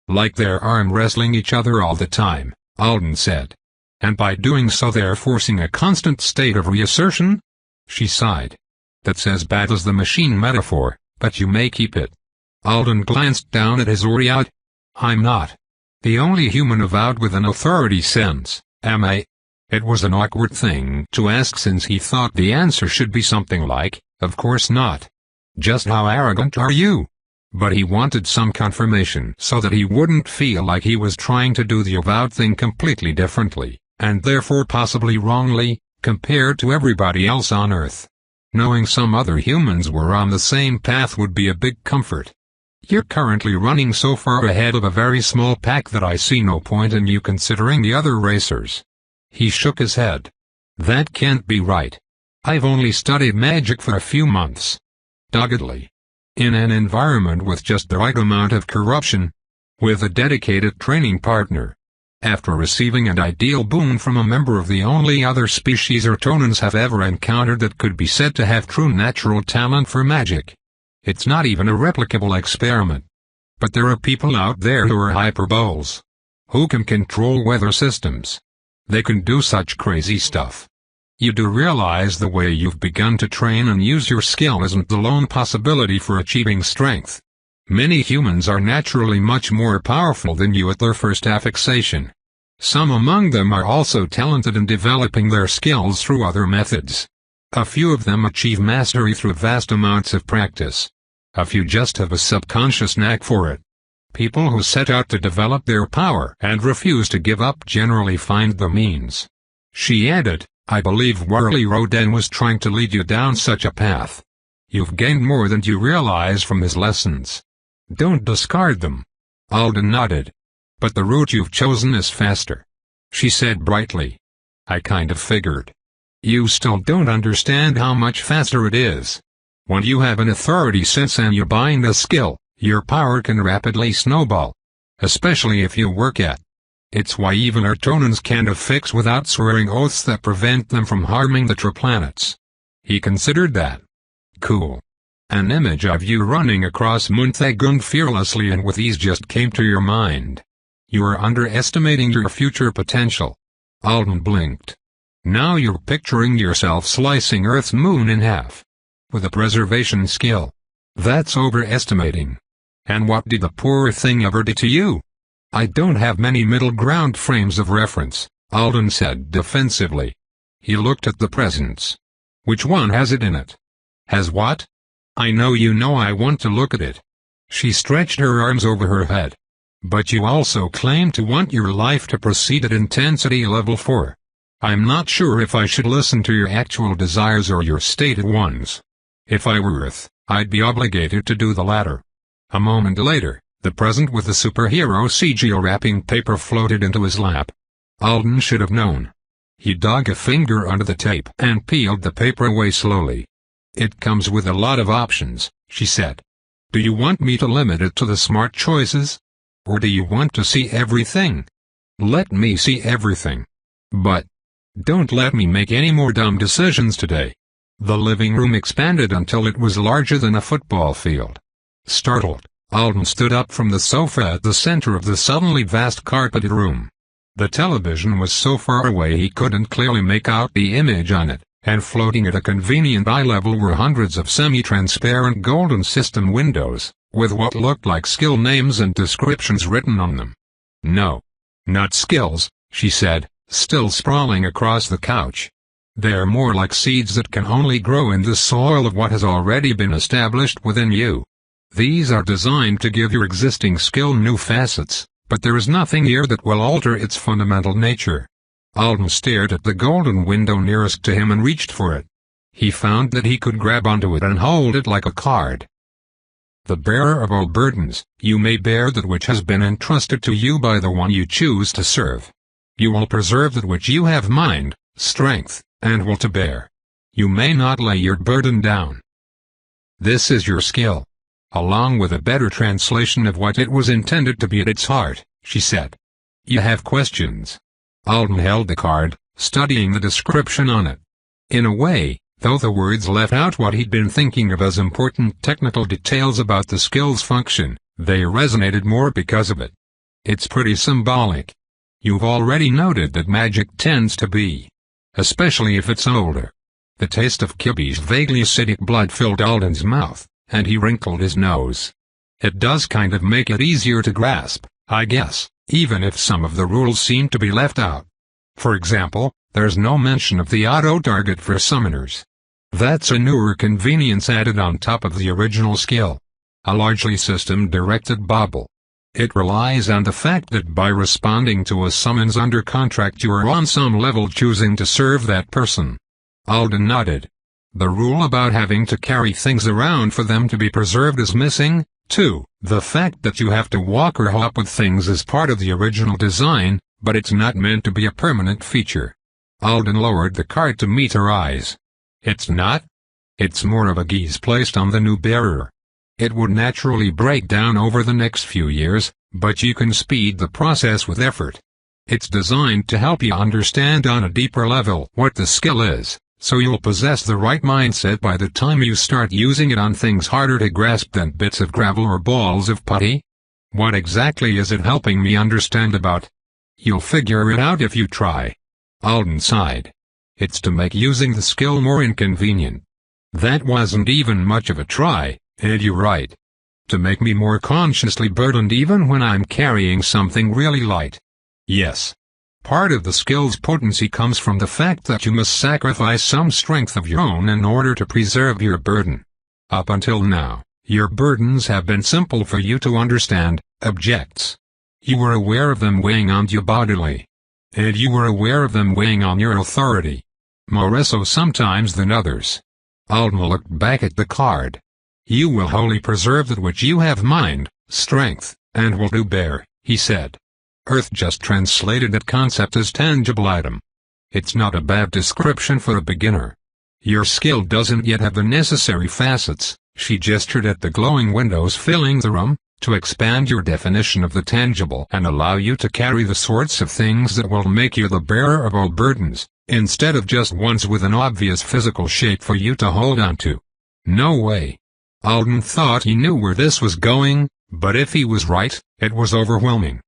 S1: Like they're arm wrestling each other all the time," Alden said. "And by doing so they're forcing a constant state of reassertion?" She sighed. "That's as bad as the machine metaphor, but you may keep it." Alden glanced down at his Oriat. "I'm not the only human avowed with an authority sense, am I?" It was an awkward thing to ask since he thought the answer should be something like, "Of course not. Just how arrogant are you?" But he wanted some confirmation so that he wouldn't feel like he was trying to do the avowed thing completely differently, and therefore possibly wrongly, compared to everybody else on Earth. Knowing some other humans were on the same path would be a big comfort. "You're currently running so far ahead of a very small pack that I see no point in you considering the other racers." He shook his head. "That can't be right. I've only studied magic for a few months." Doggedly. "In an environment with just the right amount of corruption. With a dedicated training partner. After receiving an ideal boon from a member of the only other species Ertonans have ever encountered that could be said to have true natural talent for magic. It's not even a replicable experiment. But there are people out there who are hyperboles. Who can control weather systems. They can do such crazy stuff. You do realize the way you've begun to train and use your skill isn't the lone possibility for achieving strength. Many humans are naturally much more powerful than you at their first affixation. Some among them are also talented in developing their skills through other methods. A few of them achieve mastery through vast amounts of practice. A few just have a subconscious knack for it. People who set out to develop their power and refuse to give up generally find the means. She added, I believe Warley Roden was trying to lead you down such a path. You've gained more than you realize from his lessons. Don't discard them. Alden nodded. But the route you've chosen is faster. She said brightly. I kind of figured. You still don't understand how much faster it is. When you have an authority sense and you bind a skill, your power can rapidly snowball. Especially if you work at. It's why even Artonans can't affix without swearing oaths that prevent them from harming the Triplanets. He considered that. Cool. An image of you running across Munthagund fearlessly and with ease just came to your mind. You are underestimating your future potential. Alden blinked. Now you're picturing yourself slicing Earth's moon in half. With a preservation skill. That's overestimating. And what did the poor thing ever do to you? I don't have many middle ground frames of reference, Alden said defensively. He looked at the presents. Which one has it in it? Has what? I know I want to look at it. She stretched her arms over her head. But you also claim to want your life to proceed at intensity level 4. I'm not sure if I should listen to your actual desires or your stated ones. If I were Earth, I'd be obligated to do the latter. A moment later, the present with the superhero sigil wrapping paper floated into his lap. Alden should have known. He dug a finger under the tape and peeled the paper away slowly. It comes with a lot of options, she said. Do you want me to limit it to the smart choices? Or do you want to see everything? Let me see everything. But don't let me make any more dumb decisions today. The living room expanded until it was larger than a football field. Startled, Alden stood up from the sofa at the center of the suddenly vast carpeted room. The television was so far away he couldn't clearly make out the image on it, and floating at a convenient eye level were hundreds of semi-transparent golden system windows, with what looked like skill names and descriptions written on them. No. Not skills, she said, still sprawling across the couch. They're more like seeds that can only grow in the soil of what has already been established within you. These are designed to give your existing skill new facets, but there is nothing here that will alter its fundamental nature. Alden stared at the golden window nearest to him and reached for it. He found that he could grab onto it and hold it like a card. The bearer of all burdens, you may bear that which has been entrusted to you by the one you choose to serve. You will preserve that which you have mind, strength, and will to bear. You may not lay your burden down. This is your skill. Along with a better translation of what it was intended to be at its heart, she said. You have questions. Alden held the card, studying the description on it. In a way, though the words left out what he'd been thinking of as important technical details about the skill's function, they resonated more because of it. It's pretty symbolic. You've already noted that magic tends to be. Especially if it's older. The taste of Kibbe's vaguely acidic blood filled Alden's mouth, and he wrinkled his nose. It does kind of make it easier to grasp, I guess, even if some of the rules seem to be left out. For example, there's no mention of the auto-target for summoners. That's a newer convenience added on top of the original skill. A largely system-directed bauble. It relies on the fact that by responding to a summons under contract you are on some level choosing to serve that person. Alden nodded. The rule about having to carry things around for them to be preserved is missing, too. The fact that you have to walk or hop with things is part of the original design, but it's not meant to be a permanent feature. Alden lowered the card to meet her eyes. It's not? It's more of a geese placed on the new bearer. It would naturally break down over the next few years, but you can speed the process with effort. It's designed to help you understand on a deeper level what the skill is, so you'll possess the right mindset by the time you start using it on things harder to grasp than bits of gravel or balls of putty. What exactly is it helping me understand about? You'll figure it out if you try. Alden sighed. It's to make using the skill more inconvenient. That wasn't even much of a try, and you're right. To make me more consciously burdened even when I'm carrying something really light. Yes. Part of the skill's potency comes from the fact that you must sacrifice some strength of your own in order to preserve your burden. Up until now, Your burdens have been simple for you to understand, objects. You were aware of them weighing on you bodily. And you were aware of them weighing on your authority. More so sometimes than others. Alden looked back at the card. You will wholly preserve that which you have mind, strength, and will do bear, he said. Earth just translated that concept as tangible item. It's not a bad description for a beginner. Your skill doesn't yet have the necessary facets, she gestured at the glowing windows filling the room, to expand your definition of the tangible and allow you to carry the sorts of things that will make you the bearer of all burdens, instead of just ones with an obvious physical shape for you to hold on to. No way. Alden thought he knew where this was going, but if he was right, it was overwhelming.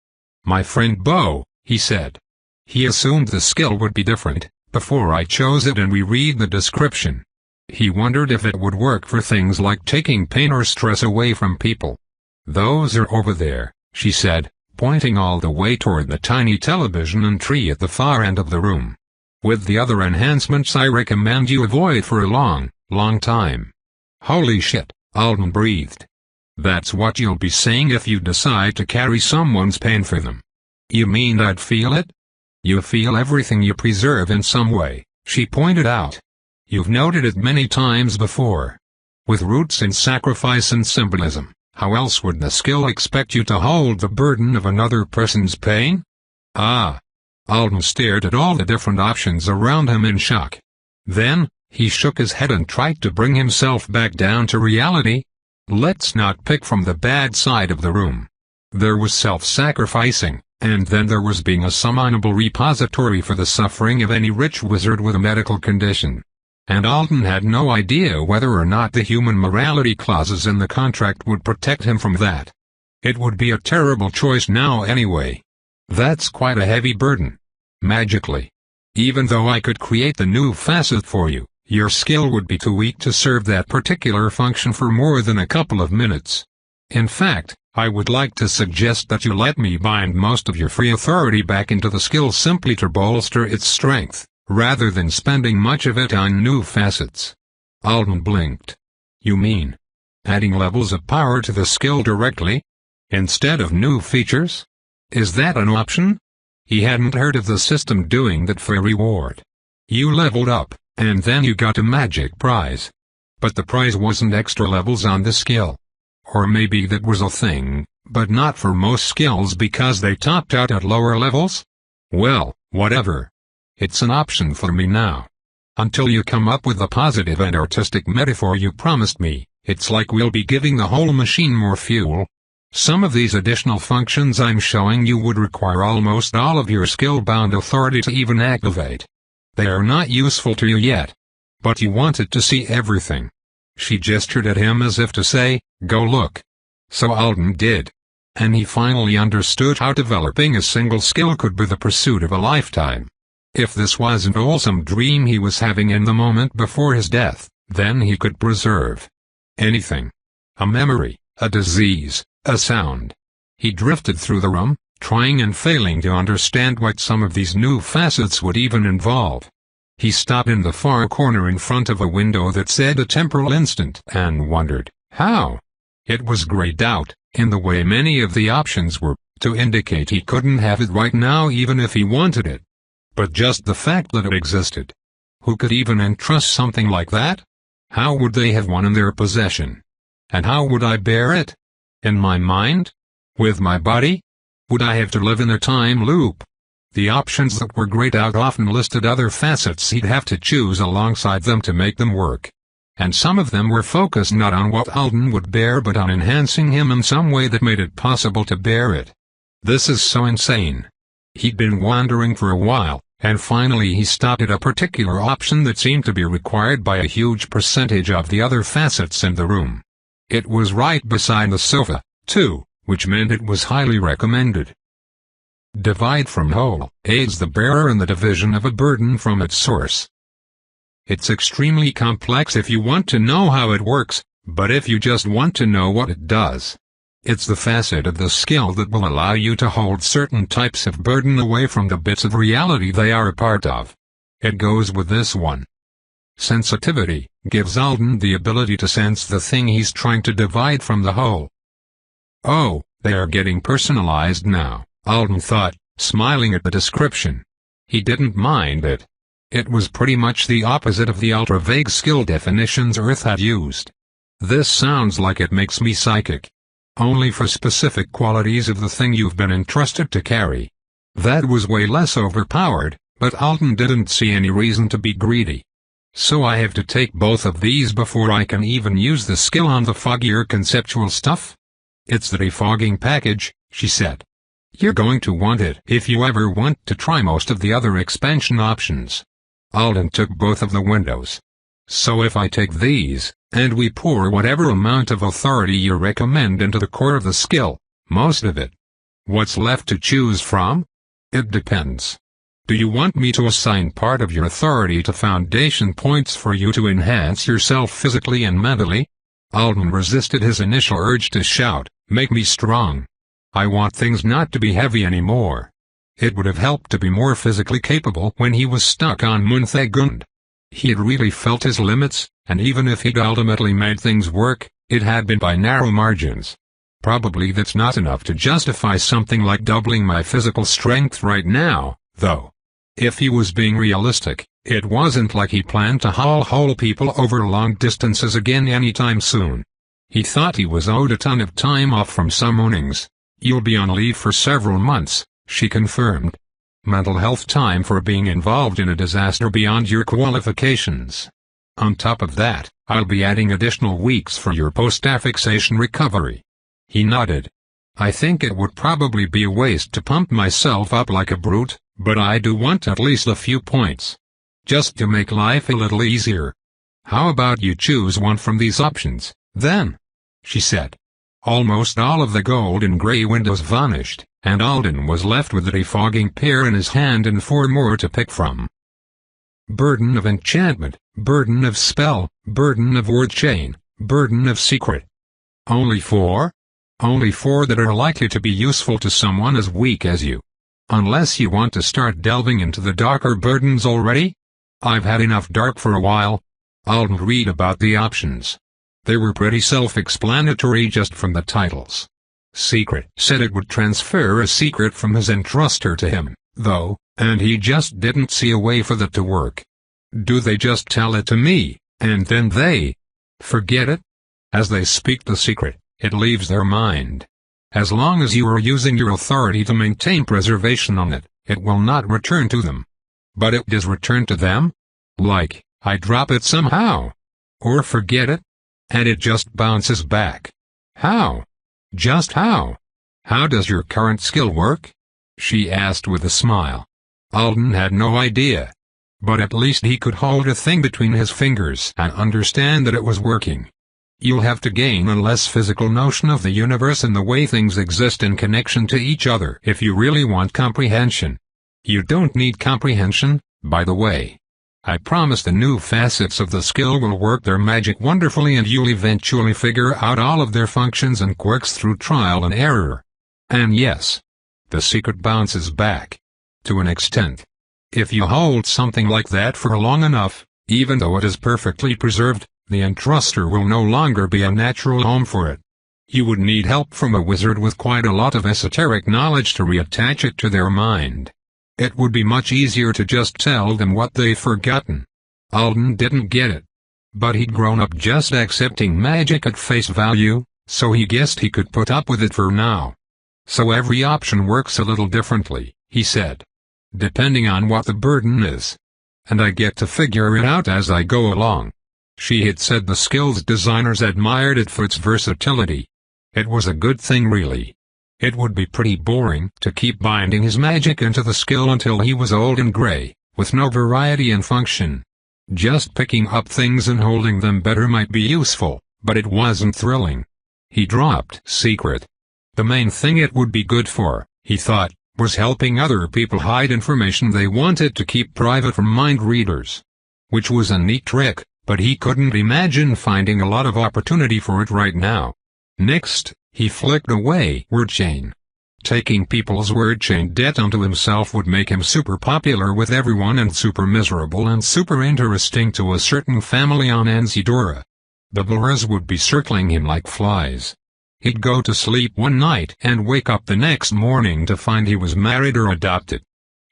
S1: My friend Bo, he said. He assumed the skill would be different, before I chose it and we read the description. He wondered if it would work for things like taking pain or stress away from people. Those are over there, she said, pointing all the way toward the tiny television and tree at the far end of the room. With the other enhancements I recommend you avoid for a long, long time. Holy shit, Alden breathed. That's what you'll be saying if you decide to carry someone's pain for them. You mean I'd feel it? You feel everything you preserve in some way, she pointed out. You've noted it many times before. With roots in sacrifice and symbolism, how else would the skill expect you to hold the burden of another person's pain? Ah. Alden stared at all the different options around him in shock. Then, he shook his head and tried to bring himself back down to reality. Let's not pick from the bad side of the room. There was self-sacrificing, and then there was being a summonable repository for the suffering of any rich wizard with a medical condition. And Alden had no idea whether or not the human morality clauses in the contract would protect him from that. It would be a terrible choice now anyway. That's quite a heavy burden. Magically. Even though I could create the new facet for you, your skill would be too weak to serve that particular function for more than a couple of minutes. In fact, I would like to suggest that you let me bind most of your free authority back into the skill simply to bolster its strength, rather than spending much of it on new facets. Alden blinked. You mean adding levels of power to the skill directly? Instead of new features? Is that an option? He hadn't heard of the system doing that for a reward. You leveled up, and then you got a magic prize. But the prize wasn't extra levels on the skill. Or maybe that was a thing, but not for most skills because they topped out at lower levels? Well, whatever. It's an option for me now. Until you come up with the positive and artistic metaphor you promised me, it's like we'll be giving the whole machine more fuel. Some of these additional functions I'm showing you would require almost all of your skill-bound authority to even activate. They are not useful to you yet. But you wanted to see everything. She gestured at him as if to say, go look. So Alden did. And he finally understood how developing a single skill could be the pursuit of a lifetime. If this wasn't all some dream he was having in the moment before his death, then he could preserve anything. A memory, a disease, a sound. He drifted through the room, trying and failing to understand what some of these new facets would even involve. He stopped in the far corner in front of a window that said a temporal instant and wondered, how? It was grayed out, in the way many of the options were, to indicate he couldn't have it right now even if he wanted it. But just the fact that it existed. Who could even entrust something like that? How would they have one in their possession? And how would I bear it? In my mind? With my body? Would I have to live in a time loop? The options that were grayed out often listed other facets he'd have to choose alongside them to make them work. And some of them were focused not on what Alden would bear but on enhancing him in some way that made it possible to bear it. This is so insane. He'd been wandering for a while, and finally he stopped at a particular option that seemed to be required by a huge percentage of the other facets in the room. It was right beside the sofa, too, which meant it was highly recommended. Divide from whole aids the bearer in the division of a burden from its source. It's extremely complex if you want to know how it works, but if you just want to know what it does. It's the facet of the skill that will allow you to hold certain types of burden away from the bits of reality they are a part of. It goes with this one. Sensitivity, gives Alden the ability to sense the thing he's trying to divide from the whole. Oh, they are getting personalized now, Alden thought, smiling at the description. He didn't mind it. It was pretty much the opposite of the ultra-vague skill definitions Earth had used. This sounds like it makes me psychic. Only for specific qualities of the thing you've been entrusted to carry. That was way less overpowered, but Alden didn't see any reason to be greedy. So I have to take both of these before I can even use the skill on the foggier conceptual stuff? It's the defogging package, she said. You're going to want it if you ever want to try most of the other expansion options. Alden took both of the windows. So if I take these, and we pour whatever amount of authority you recommend into the core of the skill, most of it. What's left to choose from? It depends. Do you want me to assign part of your authority to foundation points for you to enhance yourself physically and mentally? Alden resisted his initial urge to shout, "Make me strong." I want things not to be heavy anymore. It would have helped to be more physically capable when he was stuck on Munthagund. He had really felt his limits, and even if he'd ultimately made things work, it had been by narrow margins. Probably that's not enough to justify something like doubling my physical strength right now, though. If he was being realistic, it wasn't like he planned to haul whole people over long distances again anytime soon. He thought he was owed a ton of time off from summonings. You'll be on leave for several months, she confirmed. Mental health time for being involved in a disaster beyond your qualifications. On top of that, I'll be adding additional weeks for your post-affixation recovery. He nodded. I think it would probably be a waste to pump myself up like a brute, but I do want at least a few points. Just to make life a little easier. How about you choose one from these options, then? She said. Almost all of the gold and gray windows vanished, and Alden was left with the defogging pair in his hand and 4 more to pick from. Burden of enchantment, burden of spell, burden of word chain, burden of secret. Only 4? Only 4 that are likely to be useful to someone as weak as you. Unless you want to start delving into the darker burdens already? I've had enough dark for a while. Alden read about the options. They were pretty self-explanatory just from the titles. Secret said it would transfer a secret from his entruster to him, though, and he just didn't see a way for that to work. Do they just tell it to me, and then they forget it? As they speak the secret, it leaves their mind. As long as you are using your authority to maintain preservation on it, it will not return to them. But it does return to them? Like, I drop it somehow. Or forget it? And it just bounces back. How? Just how? How does your current skill work? She asked with a smile. Alden had no idea. But at least he could hold a thing between his fingers and understand that it was working. You'll have to gain a less physical notion of the universe and the way things exist in connection to each other if you really want comprehension. You don't need comprehension, by the way. I promise the new facets of the skill will work their magic wonderfully and you'll eventually figure out all of their functions and quirks through trial and error. And yes, the secret bounces back. To an extent. If you hold something like that for long enough, even though it is perfectly preserved, the entruster will no longer be a natural home for it. You would need help from a wizard with quite a lot of esoteric knowledge to reattach it to their mind. It would be much easier to just tell them what they've forgotten. Alden didn't get it. But he'd grown up just accepting magic at face value, so he guessed he could put up with it for now. So every option works a little differently, he said. Depending on what the burden is. And I get to figure it out as I go along. She had said the skill's designers admired it for its versatility. It was a good thing really. It would be pretty boring to keep binding his magic into the skill until he was old and gray, with no variety and function. Just picking up things and holding them better might be useful, but it wasn't thrilling. He dropped secret. The main thing it would be good for, he thought, was helping other people hide information they wanted to keep private from mind readers. Which was a neat trick, but he couldn't imagine finding a lot of opportunity for it right now. Next, he flicked away word chain. Taking people's word chained debt onto himself would make him super popular with everyone and super miserable and super interesting to a certain family on Anzidora. The Blurs would be circling him like flies. He'd go to sleep one night and wake up the next morning to find he was married or adopted.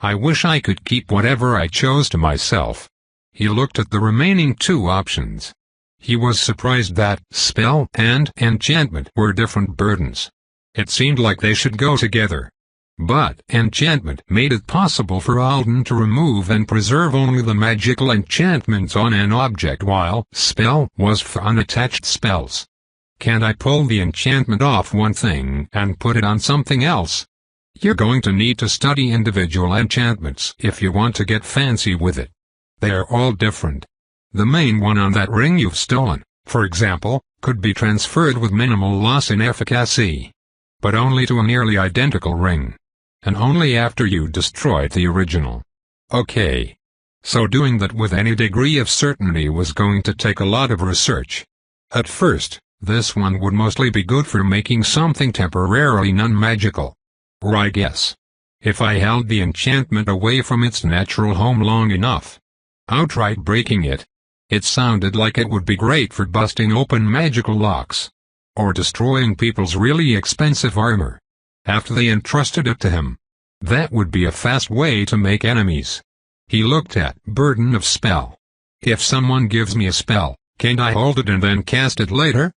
S1: I wish I could keep whatever I chose to myself. He looked at the remaining two options. He was surprised that spell and enchantment were different burdens. It seemed like they should go together. But enchantment made it possible for Alden to remove and preserve only the magical enchantments on an object, while spell was for unattached spells. Can't I pull the enchantment off one thing and put it on something else? You're going to need to study individual enchantments if you want to get fancy with it. They are all different. The main one on that ring you've stolen, for example, could be transferred with minimal loss in efficacy. But only to a nearly identical ring. And only after you destroyed the original. Okay. So doing that with any degree of certainty was going to take a lot of research. At first, this one would mostly be good for making something temporarily non-magical. Or I guess. If I held the enchantment away from its natural home long enough. Outright breaking it. It sounded like it would be great for busting open magical locks. Or destroying people's really expensive armor. After they entrusted it to him. That would be a fast way to make enemies. He looked at burden of spell. If someone gives me a spell, can't I hold it and then cast it later?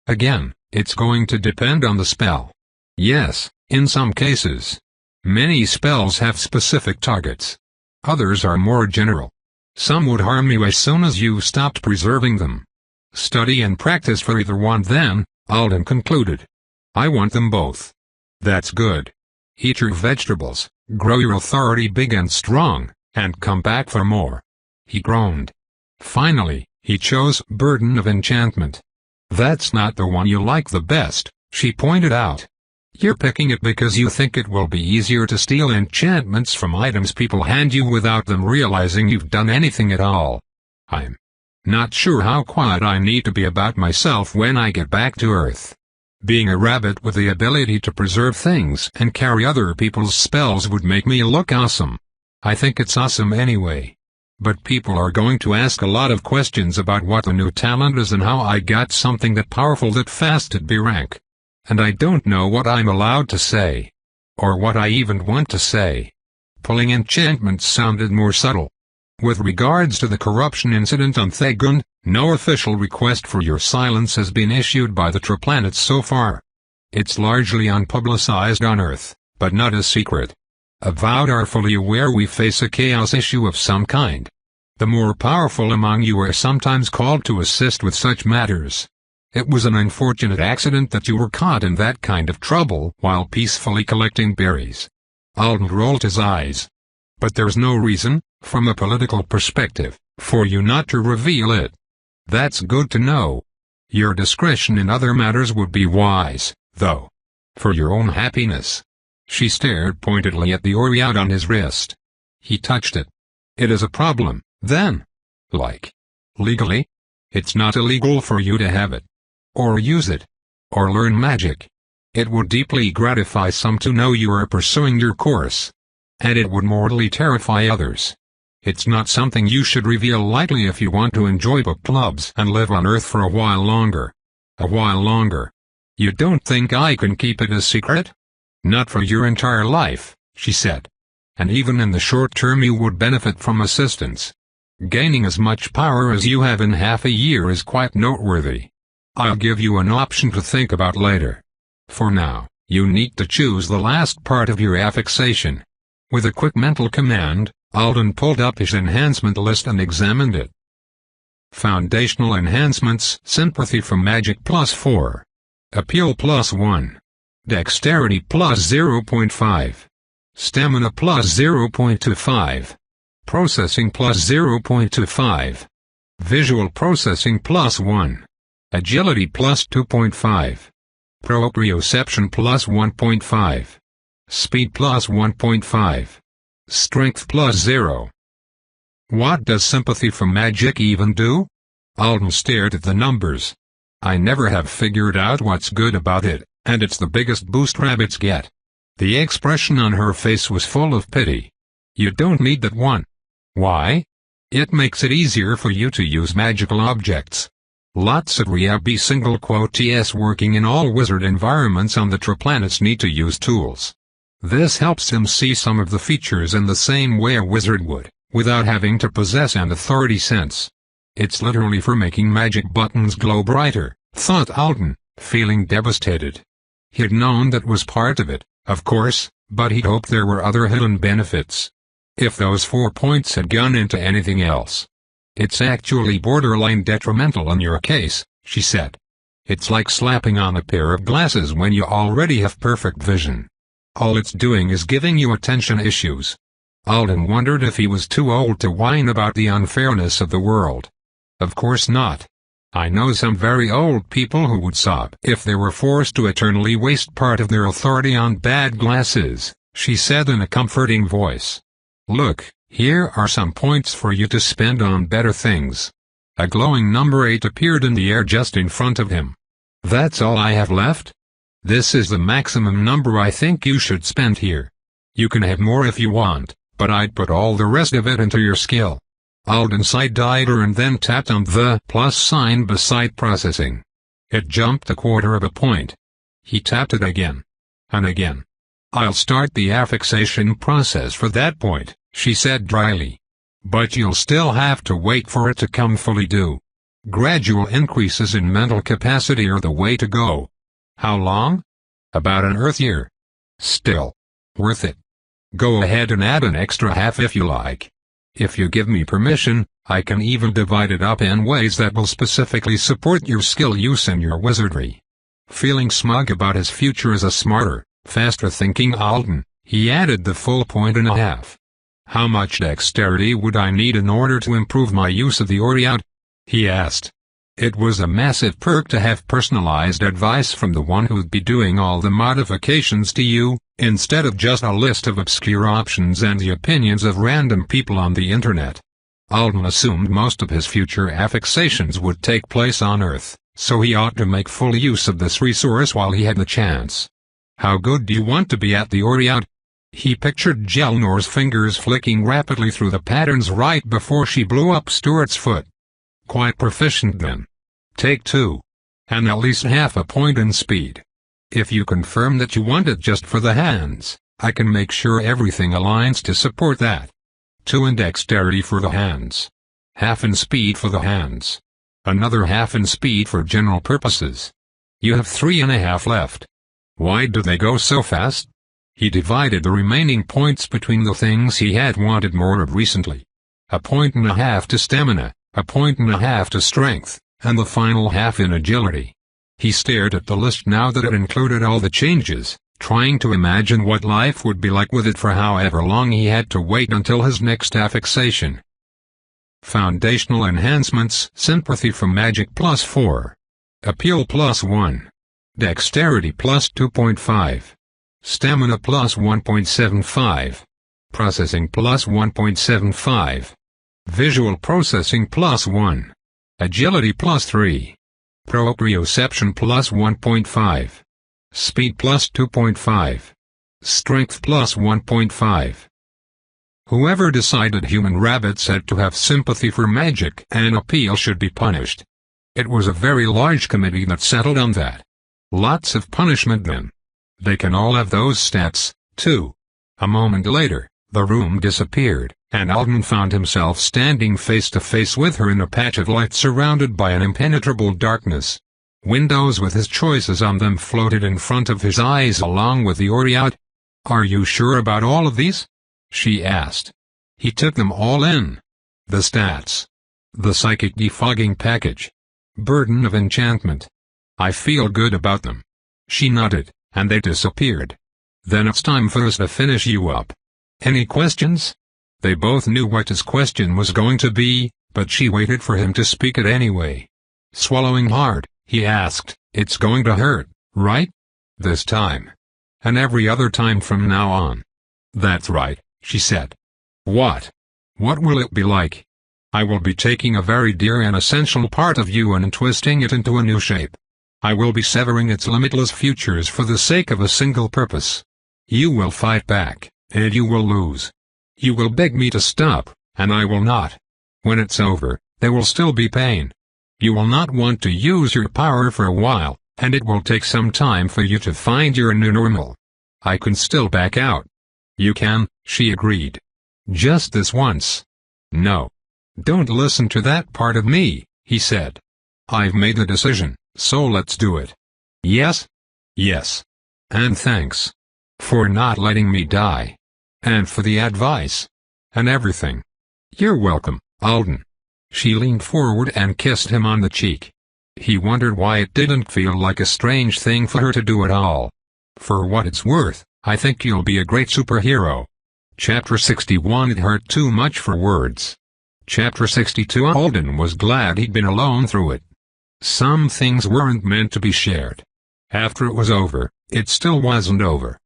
S1: Again, it's going to depend on the spell. Yes, in some cases. Many spells have specific targets. Others are more general. Some would harm you as soon as you stopped preserving them. Study and practice for either one then, Alden concluded. I want them both. That's good. Eat your vegetables, grow your authority big and strong, and come back for more. He groaned. Finally, he chose Burden of Enchantment. That's not the one you like the best, she pointed out. You're picking it because you think it will be easier to steal enchantments from items people hand you without them realizing you've done anything at all. I'm not sure how quiet I need to be about myself when I get back to Earth. Being a rabbit with the ability to preserve things and carry other people's spells would make me look awesome. I think it's awesome anyway. But people are going to ask a lot of questions about what the new talent is and how I got something that powerful that fast at B rank. And I don't know what I'm allowed to say. Or what I even want to say. Pulling enchantments sounded more subtle. With regards to the corruption incident on Thagund, no official request for your silence has been issued by the Triplanets so far. It's largely unpublicized on Earth, but not a secret. Avowed are fully aware we face a chaos issue of some kind. The more powerful among you are sometimes called to assist with such matters. It was an unfortunate accident that you were caught in that kind of trouble while peacefully collecting berries. Alden rolled his eyes. But there's no reason, from a political perspective, for you not to reveal it. That's good to know. Your discretion in other matters would be wise, though. For your own happiness. She stared pointedly at the aureate on his wrist. He touched it. It is a problem, then. Like. Legally? It's not illegal for you to have it. Or use it. Or learn magic. It would deeply gratify some to know you are pursuing your course. And it would mortally terrify others. It's not something you should reveal lightly if you want to enjoy book clubs and live on Earth for a while longer. A while longer. You don't think I can keep it a secret? Not for your entire life, she said. And even in the short term you would benefit from assistance. Gaining as much power as you have in half a year is quite noteworthy. I'll give you an option to think about later. For now, you need to choose the last part of your affixation. With a quick mental command, Alden pulled up his enhancement list and examined it. Foundational enhancements: Sympathy from Magic +4. Appeal +1. Dexterity +0.5. Stamina +0.25. Processing +0.25. Visual processing +1. Agility +2.5. Proprioception +1.5. Speed +1.5. Strength +0. What does sympathy from magic even do? Alden stared at the numbers. I never have figured out what's good about it, and it's the biggest boost rabbits get. The expression on her face was full of pity. "You don't need that one." "Why?" "It makes it easier for you to use magical objects." Lots of RIAB single quotes working in all wizard environments on the Triplanets need to use tools. This helps him see some of the features in the same way a wizard would, without having to possess an authority sense. It's literally for making magic buttons glow brighter, thought Alden, feeling devastated. He'd known that was part of it, of course, but he'd hoped there were other hidden benefits. If those 4 points had gone into anything else. "It's actually borderline detrimental in your case," she said. "It's like slapping on a pair of glasses when you already have perfect vision. All it's doing is giving you attention issues." Alden wondered if he was too old to whine about the unfairness of the world. Of course not. "I know some very old people who would sob if they were forced to eternally waste part of their authority on bad glasses," she said in a comforting voice. "Look, here are some points for you to spend on better things." A glowing number 8 appeared in the air just in front of him. "That's all I have left? This is the maximum number I think you should spend here. You can have more if you want, but I'd put all the rest of it into your skill." Alden side-eyed her and then tapped on the plus sign beside processing. It jumped a 1/4 of a point. He tapped it again. And again. "I'll start the affixation process for that point," she said dryly. "But you'll still have to wait for it to come fully due. Gradual increases in mental capacity are the way to go." "How long?" "About an Earth year." "Still. Worth it. Go ahead and add an extra half if you like. If you give me permission, I can even divide it up in ways that will specifically support your skill use and your wizardry." Feeling smug about his future as a smarter, faster-thinking Alden, he added the full 1.5. "How much dexterity would I need in order to improve my use of the Oriat?" he asked. It was a massive perk to have personalized advice from the one who'd be doing all the modifications to you, instead of just a list of obscure options and the opinions of random people on the internet. Alden assumed most of his future affixations would take place on Earth, so he ought to make full use of this resource while he had the chance. "How good do you want to be at the Oriat?" He pictured Gelnor's fingers flicking rapidly through the patterns right before she blew up Stuart's foot. "Quite proficient then. Take 2. And at least half a point in speed. If you confirm that you want it just for the hands, I can make sure everything aligns to support that. 2 in dexterity for the hands. Half in speed for the hands. Another half in speed for general purposes. You have 3.5 left. Why do they go so fast?" He divided the remaining points between the things he had wanted more of recently. 1.5 to stamina, 1.5 to strength, and the final half in agility. He stared at the list now that it included all the changes, trying to imagine what life would be like with it for however long he had to wait until his next affixation. Foundational enhancements: sympathy from magic +4. Appeal +1. Dexterity +2.5. Stamina +1.75. Processing +1.75. Visual processing +1. Agility +3. Proprioception +1.5. Speed +2.5. Strength +1.5. Whoever decided human rabbits had to have sympathy for magic and appeal should be punished. It was a very large committee that settled on that. Lots of punishment then. They can all have those stats, too. A moment later, the room disappeared, and Alden found himself standing face to face with her in a patch of light surrounded by an impenetrable darkness. Windows with his choices on them floated in front of his eyes along with the Oriat. "Are you sure about all of these?" she asked. He took them all in. The stats. The psychic defogging package. Burden of enchantment. "I feel good about them." She nodded, and they disappeared. "Then it's time for us to finish you up. Any questions?" They both knew what his question was going to be, but she waited for him to speak it anyway. Swallowing hard, he asked, "It's going to hurt, right? This time. And every other time from now on." "That's right," she said. "What? What will it be like?" "I will be taking a very dear and essential part of you and twisting it into a new shape. I will be severing its limitless futures for the sake of a single purpose. You will fight back, and you will lose. You will beg me to stop, and I will not. When it's over, there will still be pain. You will not want to use your power for a while, and it will take some time for you to find your new normal. I can still back out. You can, she agreed. Just this once. No. Don't listen to that part of me, he said. I've made the decision, so let's do it. Yes? Yes. And thanks. For not letting me die. And for the advice. And everything. You're welcome, Alden. She leaned forward and kissed him on the cheek. He wondered why it didn't feel like a strange thing for her to do at all. For what it's worth, I think you'll be a great superhero. Chapter 61. It hurt too much for words. Chapter 62. Alden was glad he'd been alone through it. Some things weren't meant to be shared. After it was over, it still wasn't over.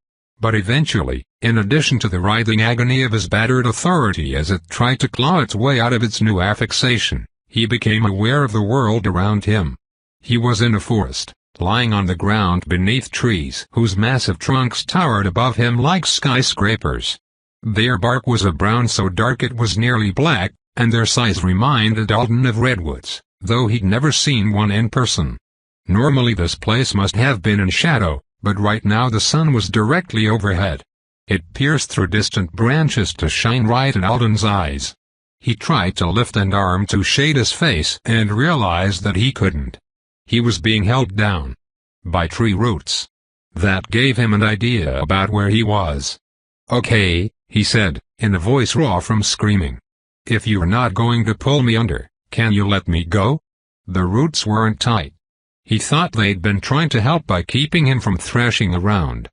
S1: But eventually, in addition to the writhing agony of his battered authority as it tried to claw its way out of its new affixation, he became aware of the world around him. He was in a forest, lying on the ground beneath trees whose massive trunks towered above him like skyscrapers. Their bark was a brown so dark it was nearly black, and their size reminded Alden of redwoods, though he'd never seen one in person. Normally this place must have been in shadow, but right now the sun was directly overhead. It pierced through distant branches to shine right in Alden's eyes. He tried to lift an arm to shade his face and realized that he couldn't. He was being held down by tree roots. That gave him an idea about where he was. Okay, he said, in a voice raw from screaming. If you're not going to pull me under, can you let me go? The roots weren't tight. He thought they'd been trying to help by keeping him from thrashing around.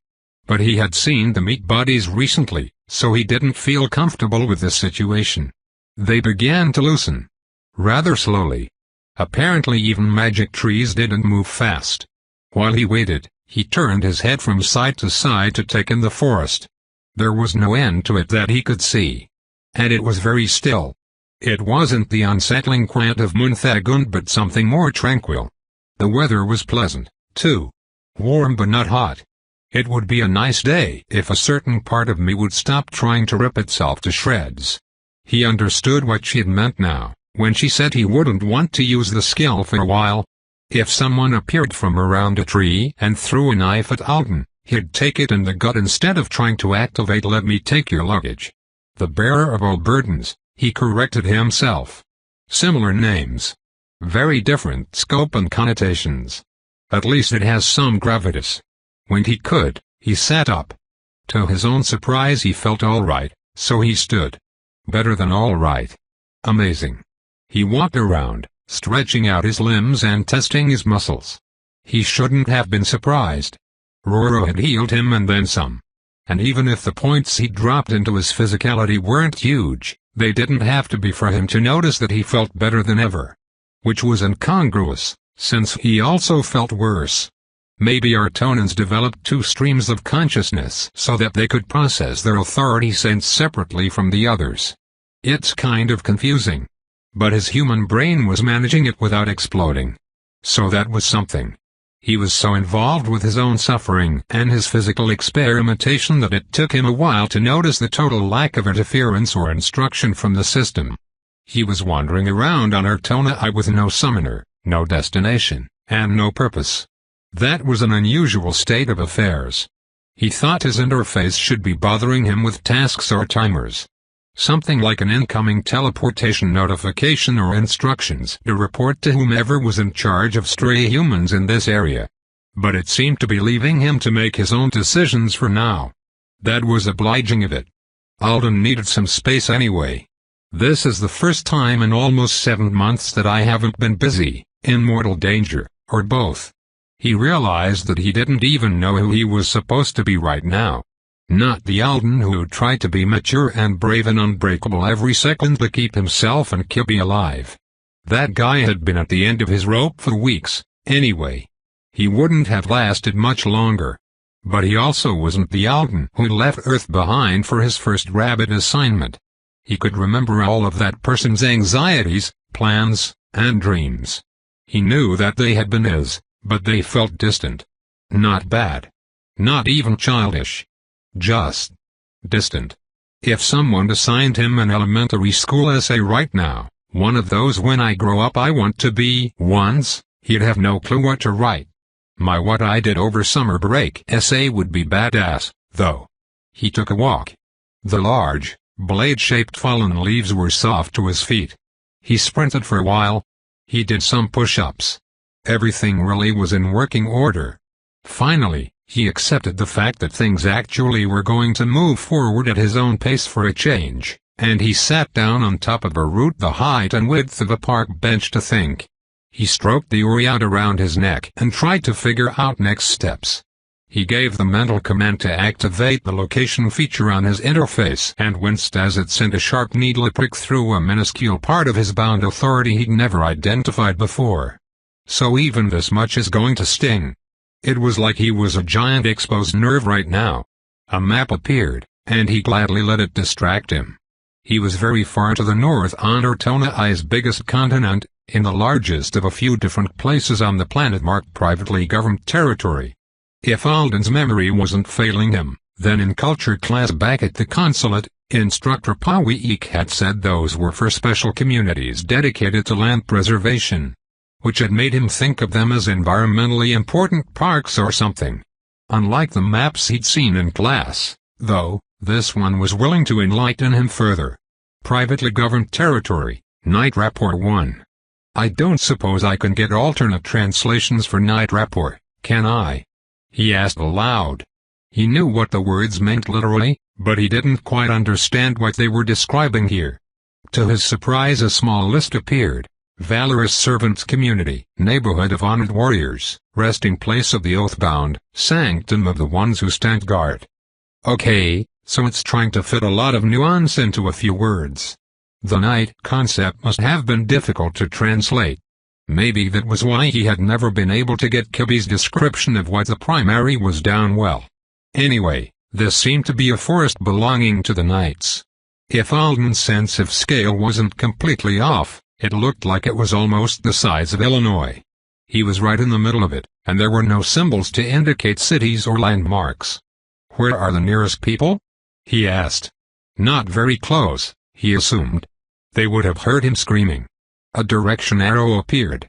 S1: But he had seen the meat bodies recently, so he didn't feel comfortable with this situation. They began to loosen. Rather slowly. Apparently even magic trees didn't move fast. While he waited, he turned his head from side to side to take in the forest. There was no end to it that he could see. And it was very still. It wasn't the unsettling quiet of Munthagund but something more tranquil. The weather was pleasant, too. Warm but not hot. It would be a nice day if a certain part of me would stop trying to rip itself to shreds. He understood what she had meant now, when she said he wouldn't want to use the skill for a while. If someone appeared from around a tree and threw a knife at Alden, he'd take it in the gut instead of trying to activate "let me take your luggage." The bearer of all burdens, he corrected himself. Similar names. Very different scope and connotations. At least it has some gravitas. When he could, he sat up. To his own surprise he felt all right, so he stood. Better than all right. Amazing. He walked around, stretching out his limbs and testing his muscles. He shouldn't have been surprised. Roro had healed him and then some. And even if the points he dropped into his physicality weren't huge, they didn't have to be for him to notice that he felt better than ever. Which was incongruous, since he also felt worse. Maybe Artonans developed two streams of consciousness so that they could process their authority sense separately from the others. It's kind of confusing. But his human brain was managing it without exploding. So that was something. He was so involved with his own suffering and his physical experimentation that it took him a while to notice the total lack of interference or instruction from the system. He was wandering around on Artona I with no summoner, no destination, and no purpose. That was an unusual state of affairs. He thought his interface should be bothering him with tasks or timers. Something like an incoming teleportation notification or instructions to report to whomever was in charge of stray humans in this area. But it seemed to be leaving him to make his own decisions for now. That was obliging of it. Alden needed some space anyway. This is the first time in almost 7 months that I haven't been busy, in mortal danger, or both. He realized that he didn't even know who he was supposed to be right now. Not the Alden who tried to be mature and brave and unbreakable every second to keep himself and Kibby alive. That guy had been at the end of his rope for weeks, anyway. He wouldn't have lasted much longer. But he also wasn't the Alden who left Earth behind for his first rabbit assignment. He could remember all of that person's anxieties, plans, and dreams. He knew that they had been his, but they felt distant. Not bad. Not even childish. just distant. If someone assigned him an elementary school essay right now, one of those "when I grow up I want to be" ones, he'd have no clue what to write. My "what I did over summer break" essay would be badass, though. He took a walk. The large, blade-shaped fallen leaves were soft to his feet. He sprinted for a while. He did some push-ups. Everything really was in working order. Finally, he accepted the fact that things actually were going to move forward at his own pace for a change, and he sat down on top of a root the height and width of a park bench to think. He stroked the uriat around his neck and tried to figure out next steps. He gave the mental command to activate the location feature on his interface and winced as it sent a sharp needle prick through a minuscule part of his bound authority he'd never identified before. So even this much is going to sting. It was like he was a giant exposed nerve right now. A map appeared, and he gladly let it distract him. He was very far to the north on Ortona's biggest continent, in the largest of a few different places on the planet marked privately governed territory. If Alden's memory wasn't failing him, then in culture class back at the consulate, Instructor Pawiik had said those were for special communities dedicated to land preservation, which had made him think of them as environmentally important parks or something. Unlike the maps he'd seen in class, though, this one was willing to enlighten him further. Privately governed territory, Night Rapport 1. I don't suppose I can get alternate translations for Night Rapport, can I? He asked aloud. He knew what the words meant literally, but he didn't quite understand what they were describing here. To his surprise, a small list appeared. Valorous Servants Community, Neighborhood of Honored Warriors, Resting Place of the Oathbound, Sanctum of the Ones Who Stand Guard. Okay, so it's trying to fit a lot of nuance into a few words. The night concept must have been difficult to translate. Maybe that was why he had never been able to get Kibby's description of what the primary was down well. Anyway, this seemed to be a forest belonging to the Knights. If Alden's sense of scale wasn't completely off, it looked like it was almost the size of Illinois. He was right in the middle of it, and there were no symbols to indicate cities or landmarks. Where are the nearest people? He asked. Not very close, he assumed. They would have heard him screaming. A direction arrow appeared.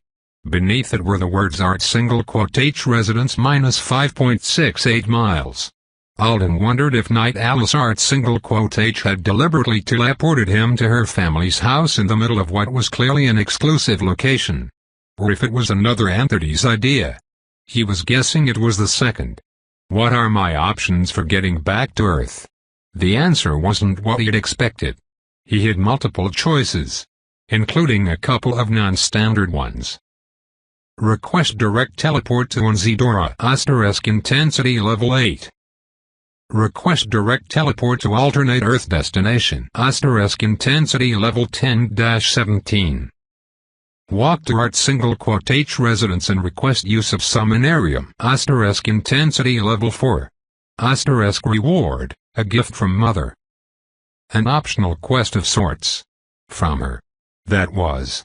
S1: Beneath it were the words "Art H residence minus 5.68 miles. Alden wondered if Night Alice Art H had deliberately teleported him to her family's house in the middle of what was clearly an exclusive location. Or if it was another entity's idea. He was guessing it was the second. What are my options for getting back to Earth? The answer wasn't what he'd expected. He had multiple choices, including a couple of non-standard ones. Request direct teleport to Onzidora * intensity level 8. Request direct teleport to alternate Earth destination * intensity level 10-17. Walk to Art H residence and request use of Summonarium * intensity level 4. * reward, a gift from Mother. An optional quest of sorts. From her. That was.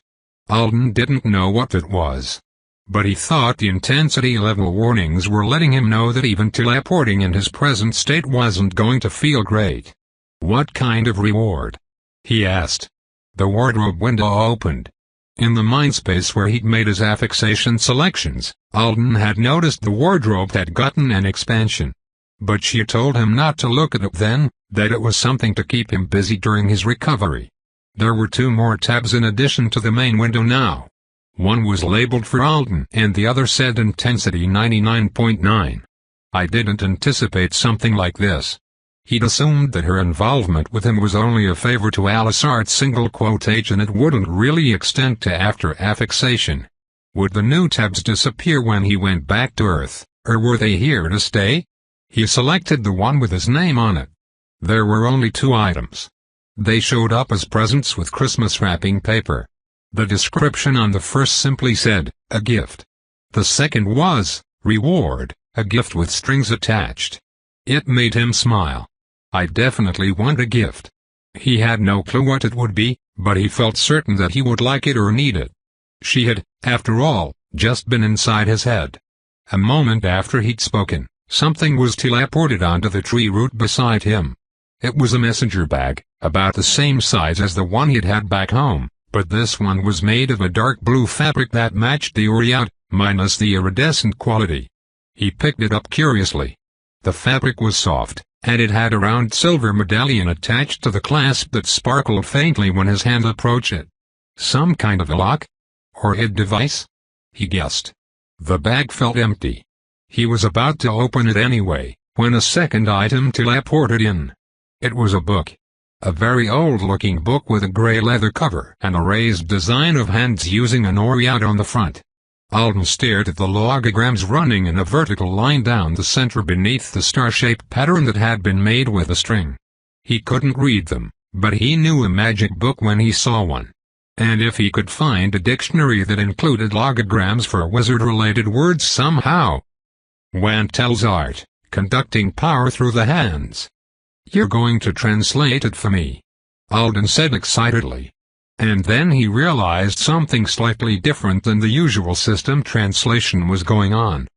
S1: Alden didn't know what that was. But he thought the intensity level warnings were letting him know that even teleporting in his present state wasn't going to feel great. What kind of reward? He asked. The wardrobe window opened. In the mindspace where he'd made his affixation selections, Alden had noticed the wardrobe had gotten an expansion. But she told him not to look at it then, that it was something to keep him busy during his recovery. There were 2 more tabs in addition to the main window now. One was labeled for Alden and the other said Intensity 99.9. I didn't anticipate something like this. He'd assumed that her involvement with him was only a favor to Alice Art H and it wouldn't really extend to after affixation. Would the new tabs disappear when he went back to Earth, or were they here to stay? He selected the one with his name on it. There were only 2 items. They showed up as presents with Christmas wrapping paper. The description on the first simply said, a gift. The second was, reward, a gift with strings attached. It made him smile. I definitely want a gift. He had no clue what it would be, but he felt certain that he would like it or need it. She had, after all, just been inside his head. A moment after he'd spoken, something was teleported onto the tree root beside him. It was a messenger bag, about the same size as the one he'd had back home, but this one was made of a dark blue fabric that matched the Orient, minus the iridescent quality. He picked it up curiously. The fabric was soft, and it had a round silver medallion attached to the clasp that sparkled faintly when his hand approached it. Some kind of a lock? Or hid device? He guessed. The bag felt empty. He was about to open it anyway, when a second item teleported in. It was a book. A very old-looking book with a gray leather cover and a raised design of hands using an Orient on the front. Alden stared at the logograms running in a vertical line down the center beneath the star-shaped pattern that had been made with a string. He couldn't read them, but he knew a magic book when he saw one. And if he could find a dictionary that included logograms for wizard-related words somehow. Wantel's art, conducting power through the hands. "You're going to translate it for me," Alden said excitedly. And then he realized something slightly different than the usual system translation was going on.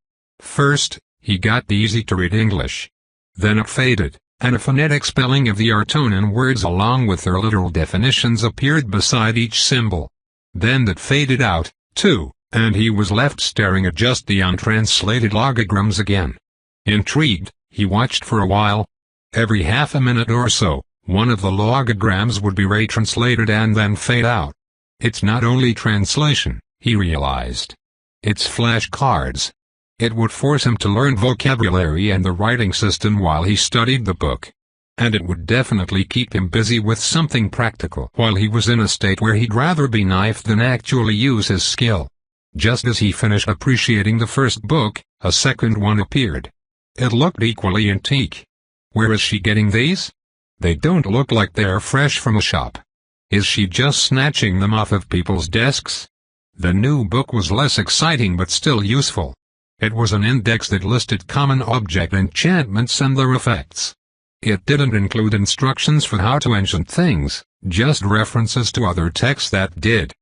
S1: First, he got the easy-to-read English. Then it faded, and a phonetic spelling of the Artonan words along with their literal definitions appeared beside each symbol. Then that faded out, too, and he was left staring at just the untranslated logograms again. Intrigued, he watched for a while. Every half a minute or so, one of the logograms would be retranslated and then fade out. It's not only translation, he realized. It's flashcards. It would force him to learn vocabulary and the writing system while he studied the book. And it would definitely keep him busy with something practical while he was in a state where he'd rather be knifed than actually use his skill. Just as he finished appreciating the first book, a second one appeared. It looked equally antique. Where is she getting these? They don't look like they're fresh from a shop. Is she just snatching them off of people's desks? The new book was less exciting but still useful. It was an index that listed common object enchantments and their effects. It didn't include instructions for how to enchant things, just references to other texts that did.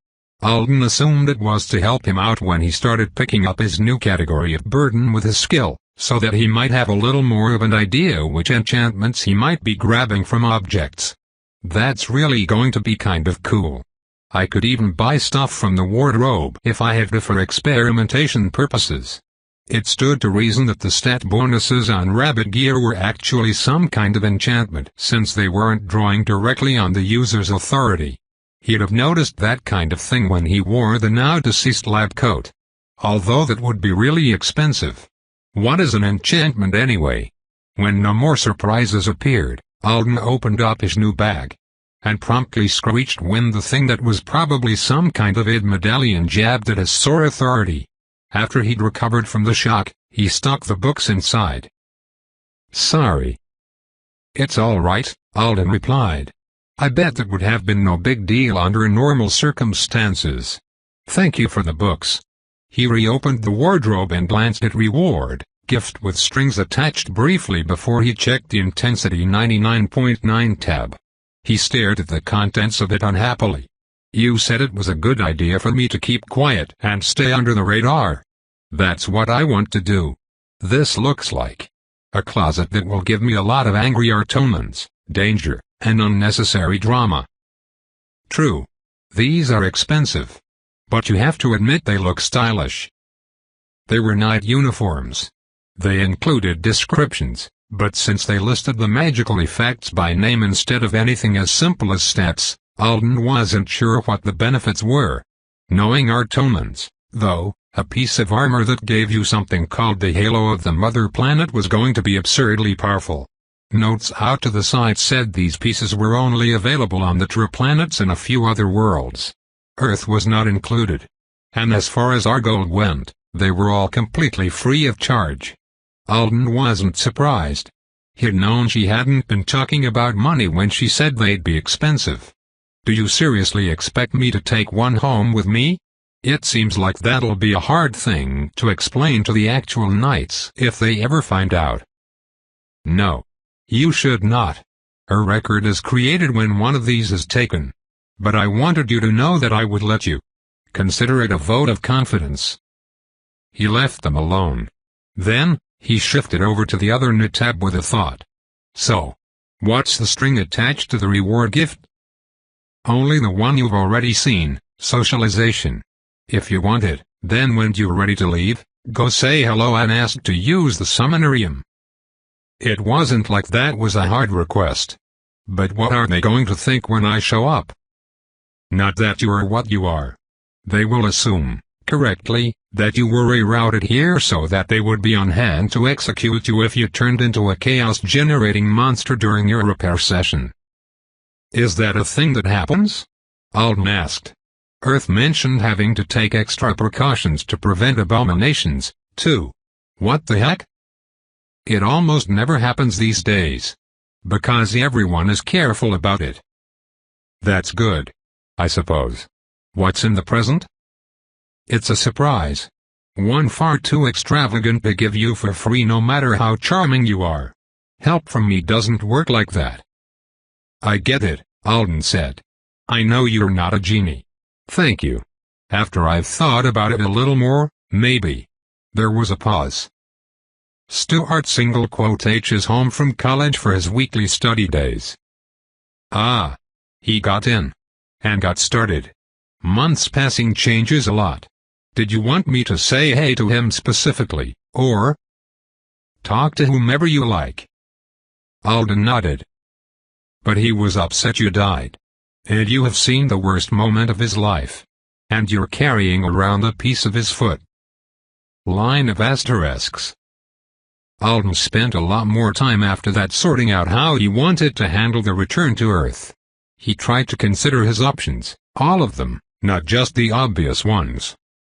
S1: Alden assumed it was to help him out when he started picking up his new category of burden with his skill, so that he might have a little more of an idea which enchantments he might be grabbing from objects. That's really going to be kind of cool. I could even buy stuff from the wardrobe if I had to for experimentation purposes. It stood to reason that the stat bonuses on rabbit gear were actually some kind of enchantment since they weren't drawing directly on the user's authority. He'd have noticed that kind of thing when he wore the now-deceased lab coat. Although that would be really expensive. What is an enchantment anyway? When no more surprises appeared, Alden opened up his new bag. And promptly screeched when the thing that was probably some kind of id medallion jabbed at his sore authority. After he'd recovered from the shock, he stuck the books inside. "Sorry." "It's all right," Alden replied. "I bet that would have been no big deal under normal circumstances. Thank you for the books." He reopened the wardrobe and glanced at reward, gift with strings attached briefly before he checked the intensity 99.9 tab. He stared at the contents of it unhappily. "You said it was a good idea for me to keep quiet and stay under the radar. That's what I want to do. This looks like a closet that will give me a lot of angry Artonans, danger, and unnecessary drama." True. These are expensive. But you have to admit they look stylish. They were knight uniforms. They included descriptions, but since they listed the magical effects by name instead of anything as simple as stats, Alden wasn't sure what the benefits were. Knowing Artonans, though, a piece of armor that gave you something called the halo of the mother planet was going to be absurdly powerful. Notes out to the side said these pieces were only available on the true planets and a few other worlds. Earth was not included. And as far as Argol went, they were all completely free of charge. Alden wasn't surprised. He'd known she hadn't been talking about money when she said they'd be expensive. "Do you seriously expect me to take one home with me? It seems like that'll be a hard thing to explain to the actual knights if they ever find out." "No. You should not. A record is created when one of these is taken. But I wanted you to know that I would let you. Consider it a vote of confidence." He left them alone. Then, He shifted over to the other new tab with a thought. So, what's the string attached to the reward gift? Only the one you've already seen, socialization. If you want it, then when you're ready to leave, go say hello and ask to use the summonarium. It wasn't like that was a hard request. But what are they going to think when I show up? Not that you are what you are. They will assume, correctly, that you were rerouted here so that they would be on hand to execute you if you turned into a chaos-generating monster during your repair session. Is that a thing that happens? Alden asked. Earth mentioned having to take extra precautions to prevent abominations, too. What the heck? It almost never happens these days. Because everyone is careful about it. That's good. I suppose. What's in the present? It's a surprise. One far too extravagant to give you for free no matter how charming you are. Help from me doesn't work like that. I get it, Alden said. I know you're not a genie. Thank you. After I've thought about it a little more, maybe. There was a pause. Stuart is home from college for his weekly study days. Ah. He got in. And got started. Months passing changes a lot. Did you want me to say hey to him specifically, or talk to whomever you like? Alden nodded. But he was upset you died. And you have seen the worst moment of his life. And you're carrying around a piece of his foot. Line of asterisks. Alden spent a lot more time after that sorting out how he wanted to handle the return to Earth. He tried to consider his options, all of them, not just the obvious ones.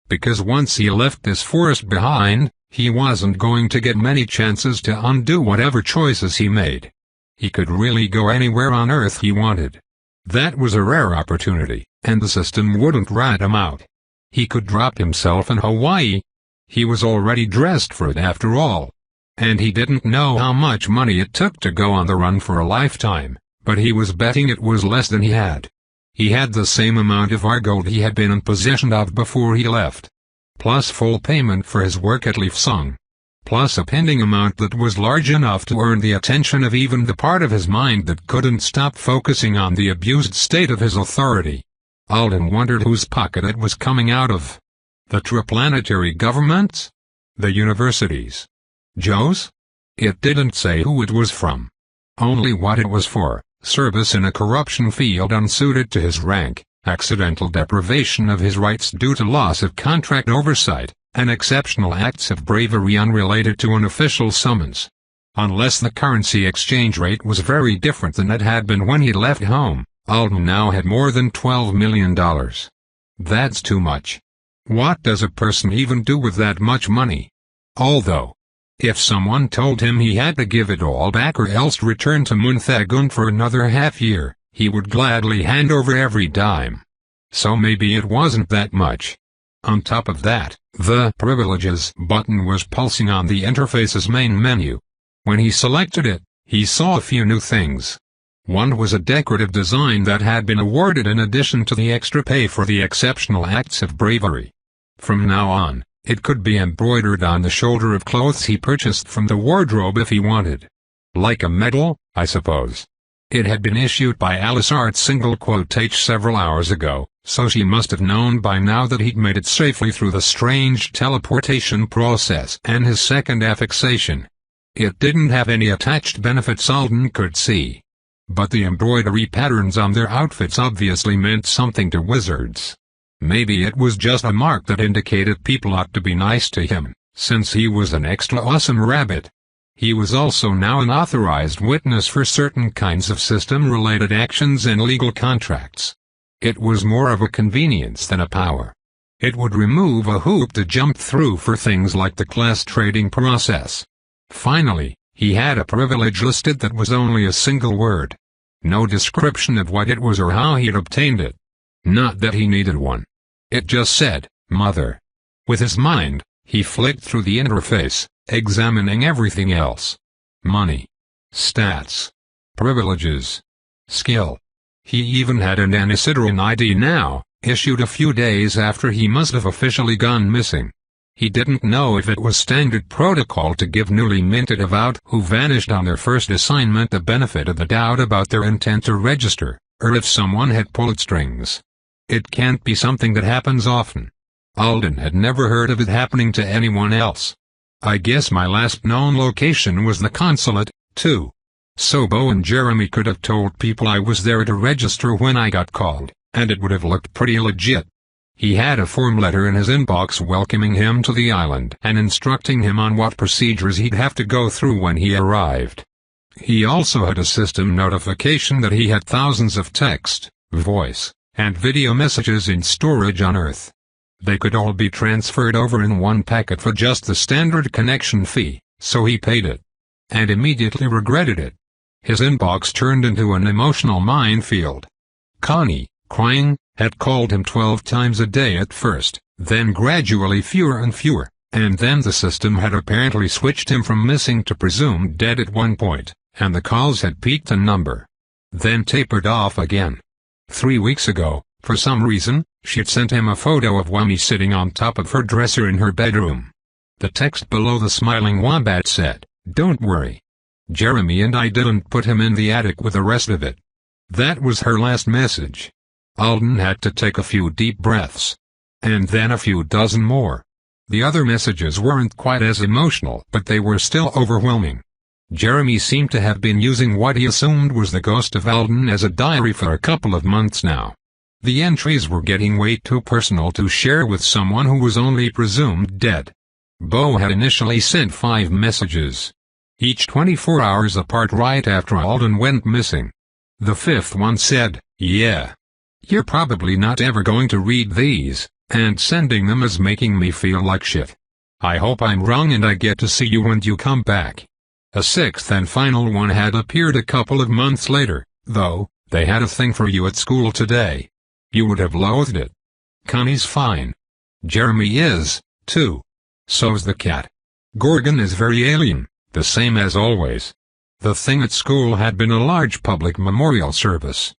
S1: Because once he left this forest behind, he wasn't going to get many chances to undo whatever choices he made. He could really go anywhere on Earth he wanted. That was a rare opportunity, and the system wouldn't rat him out. He could drop himself in Hawaii. He was already dressed for it after all. And he didn't know how much money it took to go on the run for a lifetime, but he was betting it was less than he had. He had the same amount of gold he had been in possession of before he left. Plus full payment for his work at Leafsong. Plus a pending amount that was large enough to earn the attention of even the part of his mind that couldn't stop focusing on the abused state of his authority. Alden wondered whose pocket it was coming out of. The triplanetary governments? The universities? Joe's? It didn't say who it was from. Only what it was for: service in a corruption field unsuited to his rank, accidental deprivation of his rights due to loss of contract oversight, and exceptional acts of bravery unrelated to an official summons. Unless the currency exchange rate was very different than it had been when he left home, Alden now had more than $12 million. That's too much. What does a person even do with that much money? Although, if someone told him he had to give it all back or else return to Munthagun for another half-year, he would gladly hand over every dime. So maybe it wasn't that much. On top of that, the Privileges button was pulsing on the interface's main menu. When he selected it, he saw a few new things. One was a decorative design that had been awarded in addition to the extra pay for the exceptional acts of bravery. From now on, it could be embroidered on the shoulder of clothes he purchased from the wardrobe if he wanted. Like a medal, I suppose. It had been issued by Alice Art several hours ago, so she must have known by now that he'd made it safely through the strange teleportation process and his second affixation. It didn't have any attached benefits Alden could see. But the embroidery patterns on their outfits obviously meant something to wizards. Maybe it was just a mark that indicated people ought to be nice to him, since he was an extra awesome rabbit. He was also now an authorized witness for certain kinds of system-related actions and legal contracts. It was more of a convenience than a power. It would remove a hoop to jump through for things like the class trading process. Finally, he had a privilege listed that was only a single word. No description of what it was or how he'd obtained it. Not that he needed one. It just said, Mother. With his mind, he flicked through the interface, examining everything else. Money. Stats. Privileges. Skill. He even had an Anisidran ID now, issued a few days after he must have officially gone missing. He didn't know if it was standard protocol to give newly minted avowed who vanished on their first assignment the benefit of the doubt about their intent to register, or if someone had pulled strings. It can't be something that happens often. Alden had never heard of it happening to anyone else. I guess my last known location was the consulate, too. So Bo and Jeremy could have told people I was there to register when I got called, and it would have looked pretty legit. He had a form letter in his inbox welcoming him to the island and instructing him on what procedures he'd have to go through when he arrived. He also had a system notification that he had thousands of text, voice, and video messages in storage on Earth. They could all be transferred over in one packet for just the standard connection fee, so he paid it. And immediately regretted it. His inbox turned into an emotional minefield. Connie, crying, had called him 12 times a day at first, then gradually fewer and fewer, and then the system had apparently switched him from missing to presumed dead at one point, and the calls had peaked a number. Then tapered off again. 3 weeks ago, for some reason, she'd sent him a photo of Wummy sitting on top of her dresser in her bedroom. The text below the smiling wombat said, "Don't worry. Jeremy and I didn't put him in the attic with the rest of it." That was her last message. Alden had to take a few deep breaths. And then a few dozen more. The other messages weren't quite as emotional, but they were still overwhelming. Jeremy seemed to have been using what he assumed was the ghost of Alden as a diary for a couple of months now. The entries were getting way too personal to share with someone who was only presumed dead. Bo had initially sent 5 messages, each 24 hours apart right after Alden went missing. The 5th one said, "Yeah. You're probably not ever going to read these, and sending them is making me feel like shit. I hope I'm wrong and I get to see you when you come back." A 6th and final one had appeared a couple of months later, though. "They had a thing for you at school today. You would have loathed it. Connie's fine. Jeremy is, too. So's the cat. Gorgon is very alien, the same as always." The thing at school had been a large public memorial service,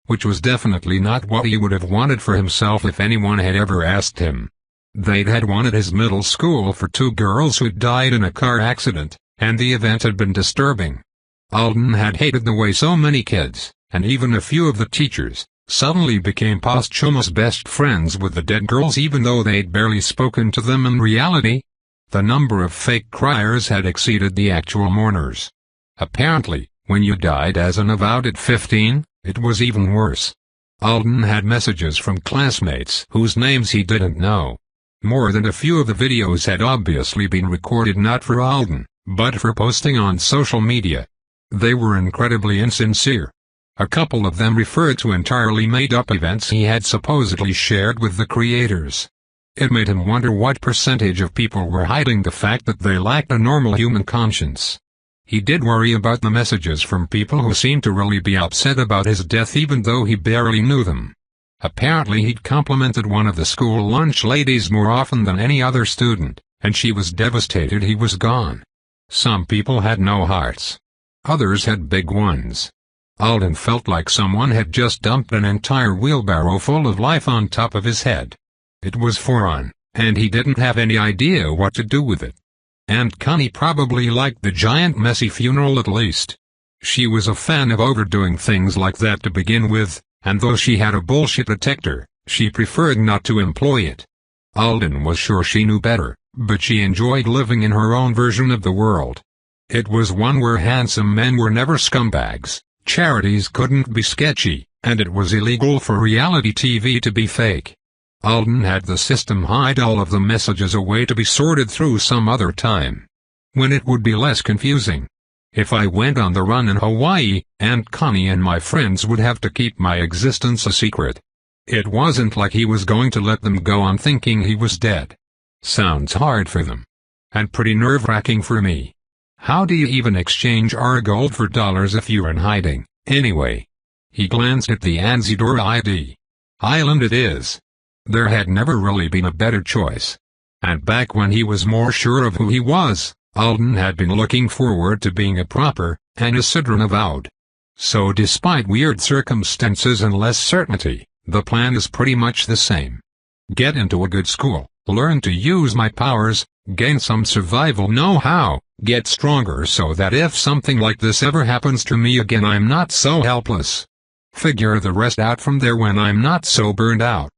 S1: which was definitely not what he would have wanted for himself if anyone had ever asked him. They'd had one at his middle school for 2 girls who'd died in a car accident, and the event had been disturbing. Alden had hated the way so many kids, and even a few of the teachers, suddenly became posthumous best friends with the dead girls even though they'd barely spoken to them in reality. The number of fake criers had exceeded the actual mourners. Apparently, when you died as an avowed at 15, it was even worse. Alden had messages from classmates whose names he didn't know. More than a few of the videos had obviously been recorded not for Alden, but for posting on social media. They were incredibly insincere. A couple of them referred to entirely made-up events he had supposedly shared with the creators. It made him wonder what percentage of people were hiding the fact that they lacked a normal human conscience. He did worry about the messages from people who seemed to really be upset about his death even though he barely knew them. Apparently he'd complimented one of the school lunch ladies more often than any other student, and she was devastated he was gone. Some people had no hearts. Others had big ones. Alden felt like someone had just dumped an entire wheelbarrow full of life on top of his head. It was foreign, and he didn't have any idea what to do with it. And Connie probably liked the giant messy funeral at least. She was a fan of overdoing things like that to begin with, and though she had a bullshit detector, she preferred not to employ it. Alden was sure she knew better, but she enjoyed living in her own version of the world. It was one where handsome men were never scumbags, charities couldn't be sketchy, and it was illegal for reality TV to be fake. Alden had the system hide all of the messages away to be sorted through some other time, when it would be less confusing. If I went on the run in Hawaii, Aunt Connie and my friends would have to keep my existence a secret. It wasn't like he was going to let them go on thinking he was dead. Sounds hard for them. And pretty nerve-wracking for me. How do you even exchange our gold for dollars if you're in hiding, anyway? He glanced at the Anzidor ID. Island it is. There had never really been a better choice. And back when he was more sure of who he was, Alden had been looking forward to being a proper, Anisidran avowed. So despite weird circumstances and less certainty, the plan is pretty much the same. Get into a good school, learn to use my powers, gain some survival know-how, get stronger so that if something like this ever happens to me again I'm not so helpless. Figure the rest out from there when I'm not so burned out.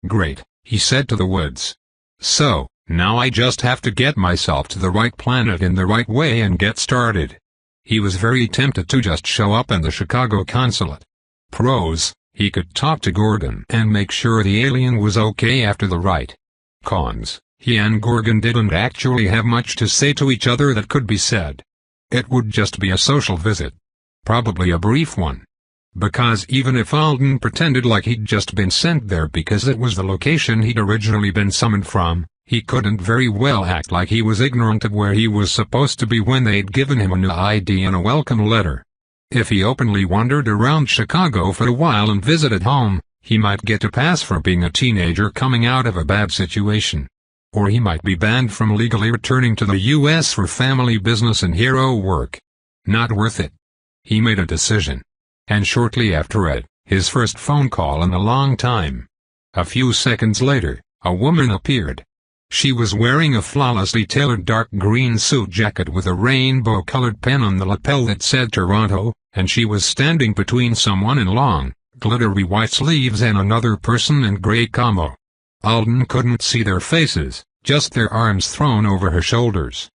S1: Great, he said to the woods. So, now I just have to get myself to the right planet in the right way and get started. He was very tempted to just show up in the Chicago consulate. Pros, he could talk to Gorgon and make sure the alien was okay after the right. Cons, he and Gorgon didn't actually have much to say to each other that could be said. It would just be a social visit. Probably a brief one. Because even if Alden pretended like he'd just been sent there because it was the location he'd originally been summoned from, he couldn't very well act like he was ignorant of where he was supposed to be when they'd given him a new ID and a welcome letter. If he openly wandered around Chicago for a while and visited home, he might get a pass for being a teenager coming out of a bad situation. Or he might be banned from legally returning to the U.S. for family business and hero work. Not worth it. He made a decision. And shortly after it, his first phone call in a long time. A few seconds later, a woman appeared. She was wearing a flawlessly tailored dark green suit jacket with a rainbow-colored pen on the lapel that said Toronto, and she was standing between someone in long, glittery white sleeves and another person in gray camo. Alden couldn't see their faces, just their arms thrown over her shoulders.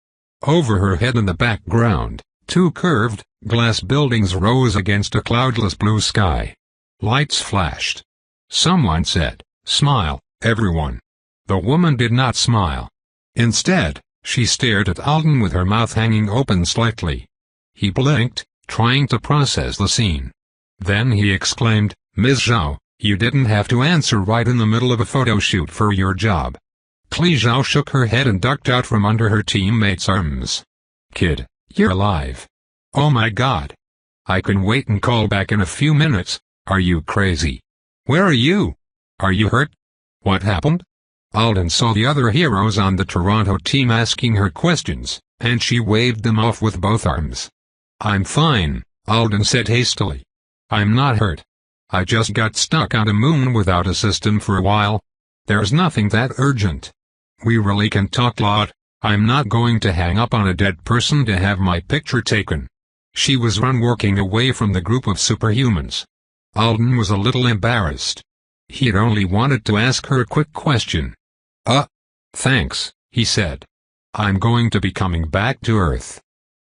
S1: Over her head in the background, two curved, glass buildings rose against a cloudless blue sky. Lights flashed. Someone said, "Smile, everyone." The woman did not smile. Instead, she stared at Alden with her mouth hanging open slightly. He blinked, trying to process the scene. Then he exclaimed, "Ms. Zhao, you didn't have to answer right in the middle of a photo shoot for your job." Cli Zhao shook her head and ducked out from under her teammate's arms. "Kid, you're alive. Oh my God. I can wait and call back in a few minutes. Are you crazy? Where are you? Are you hurt? What happened?" Alden saw the other heroes on the Toronto team asking her questions, and she waved them off with both arms. "I'm fine," Alden said hastily. "I'm not hurt. I just got stuck on a moon without a system for a while. There's nothing that urgent. We really can talk lot. I'm not going to hang up on a dead person to have my picture taken." She was walking away from the group of superhumans. Alden was a little embarrassed. He'd only wanted to ask her a quick question. Thanks," he said. "I'm going to be coming back to Earth.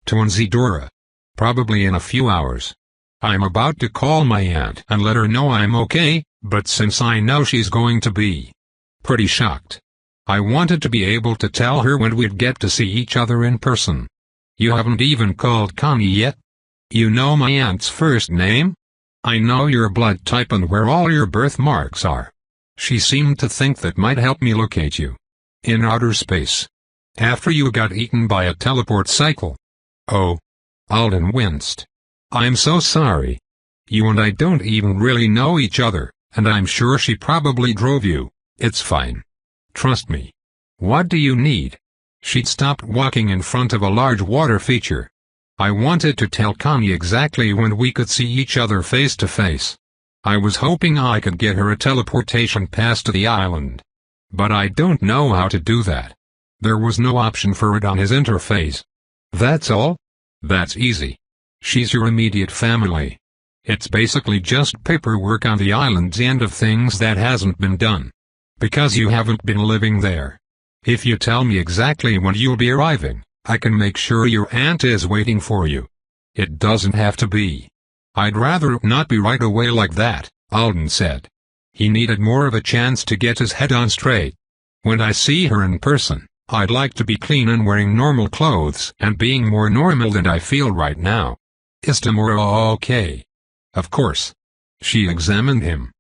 S1: To Nzidora. Probably in a few hours. I'm about to call my aunt and let her know I'm okay, but since I know she's going to be pretty shocked, I wanted to be able to tell her when we'd get to see each other in person. You haven't even called Connie yet? You know my aunt's first name? I know your blood type and where all your birthmarks are. She seemed to think that might help me locate you. In outer space. After you got eaten by a teleport cycle." "Oh." Alden winced. "I'm so sorry. You and I don't even really know each other, and I'm sure she probably drove you. It's fine. Trust me. What do you need?" She'd stopped walking in front of a large water feature. "I wanted to tell Connie exactly when we could see each other face to face. I was hoping I could get her a teleportation pass to the island. But I don't know how to do that. There was no option for it on his interface." "That's all? That's easy. She's your immediate family. It's basically just paperwork on the island's end of things that hasn't been done. Because you haven't been living there. If you tell me exactly when you'll be arriving, I can make sure your aunt is waiting for you. It doesn't have to be." "I'd rather it not be right away like that," Alden said. He needed more of a chance to get his head on straight. "When I see her in person, I'd like to be clean and wearing normal clothes and being more normal than I feel right now. Is tomorrow okay?" "Of course." She examined him.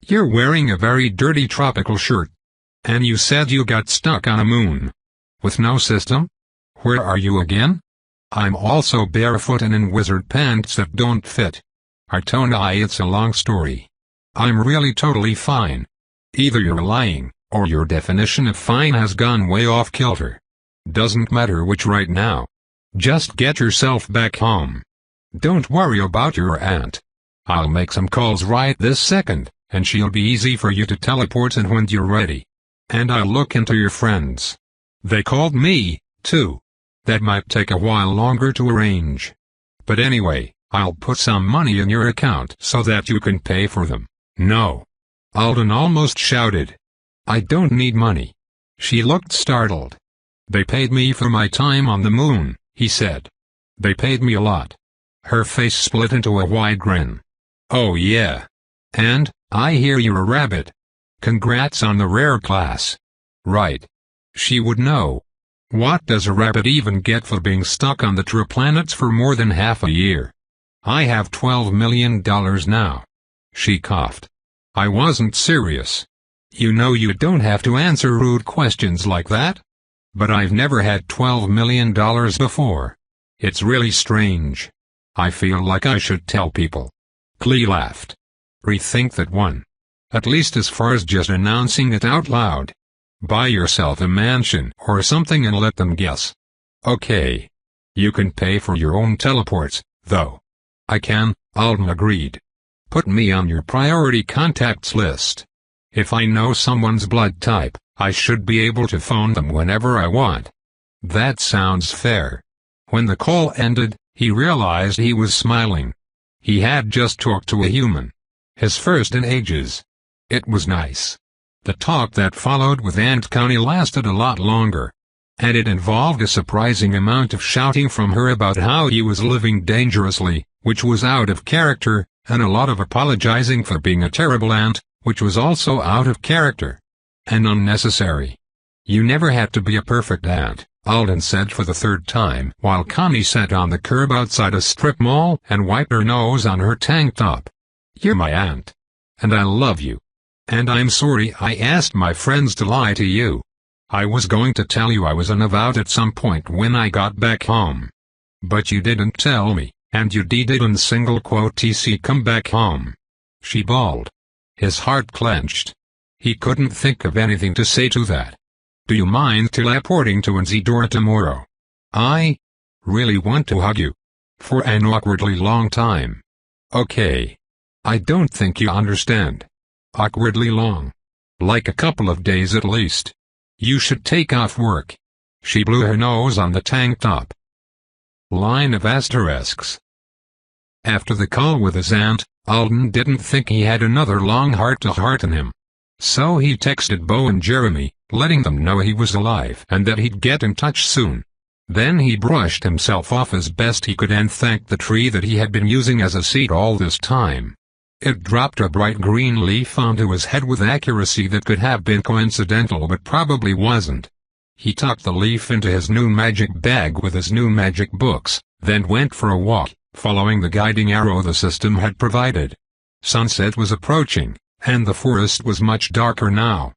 S1: "You're wearing a very dirty tropical shirt. And you said you got stuck on a moon. With no system? Where are you again?" "I'm also barefoot and in wizard pants that don't fit." "Artoni, it's a long story. I'm really totally fine. Either you're lying, or your definition of fine has gone way off kilter. Doesn't matter which right now. Just get yourself back home. Don't worry about your aunt. I'll make some calls right this second, and she'll be easy for you to teleport in when you're ready." And I'll look into your friends. They called me, too. That might take a while longer to arrange. But anyway, I'll put some money in your account so that you can pay for them." "No!" Alden almost shouted. "I don't need money." She looked startled. "They paid me for my time on the moon," he said. "They paid me a lot." Her face split into a wide grin. "Oh yeah. And, I hear you're a rabbit. Congrats on the rare class." "Right. She would know. What does a rabbit even get for being stuck on the true planets for more than half a year? I have $12 million now." She coughed. "I wasn't serious. You know you don't have to answer rude questions like that. But I've never had $12 million before. It's really strange. I feel like I should tell people." Clee laughed. "Rethink that one. At least as far as just announcing it out loud. Buy yourself a mansion or something and let them guess." "Okay. You can pay for your own teleports, though." "I can," Alden agreed. "Put me on your priority contacts list. If I know someone's blood type, I should be able to phone them whenever I want." "That sounds fair." When the call ended, he realized he was smiling. He had just talked to a human. His first in ages. It was nice. The talk that followed with Ant County lasted a lot longer. And it involved a surprising amount of shouting from her about how he was living dangerously, which was out of character, and a lot of apologizing for being a terrible ant, which was also out of character. And unnecessary. "You never had to be a perfect ant," Alden said for the third time while Connie sat on the curb outside a strip mall and wiped her nose on her tank top. "You're my aunt. And I love you. And I'm sorry I asked my friends to lie to you. I was going to tell you I was on a out at some point when I got back home. But you didn't tell me, and you didn't single quote tc come back home." She bawled. His heart clenched. He couldn't think of anything to say to that. "Do you mind teleporting to Nzidora tomorrow? I really want to hug you. For an awkwardly long time." "Okay. I don't think you understand. Awkwardly long. Like a couple of days at least. You should take off work." She blew her nose on the tank top. Line of asterisks. After the call with his aunt, Alden didn't think he had another long heart-to-heart in him. So he texted Bo and Jeremy, letting them know he was alive and that he'd get in touch soon. Then he brushed himself off as best he could and thanked the tree that he had been using as a seat all this time. It dropped a bright green leaf onto his head with accuracy that could have been coincidental but probably wasn't. He tucked the leaf into his new magic bag with his new magic books, then went for a walk, following the guiding arrow the system had provided. Sunset was approaching, and the forest was much darker now.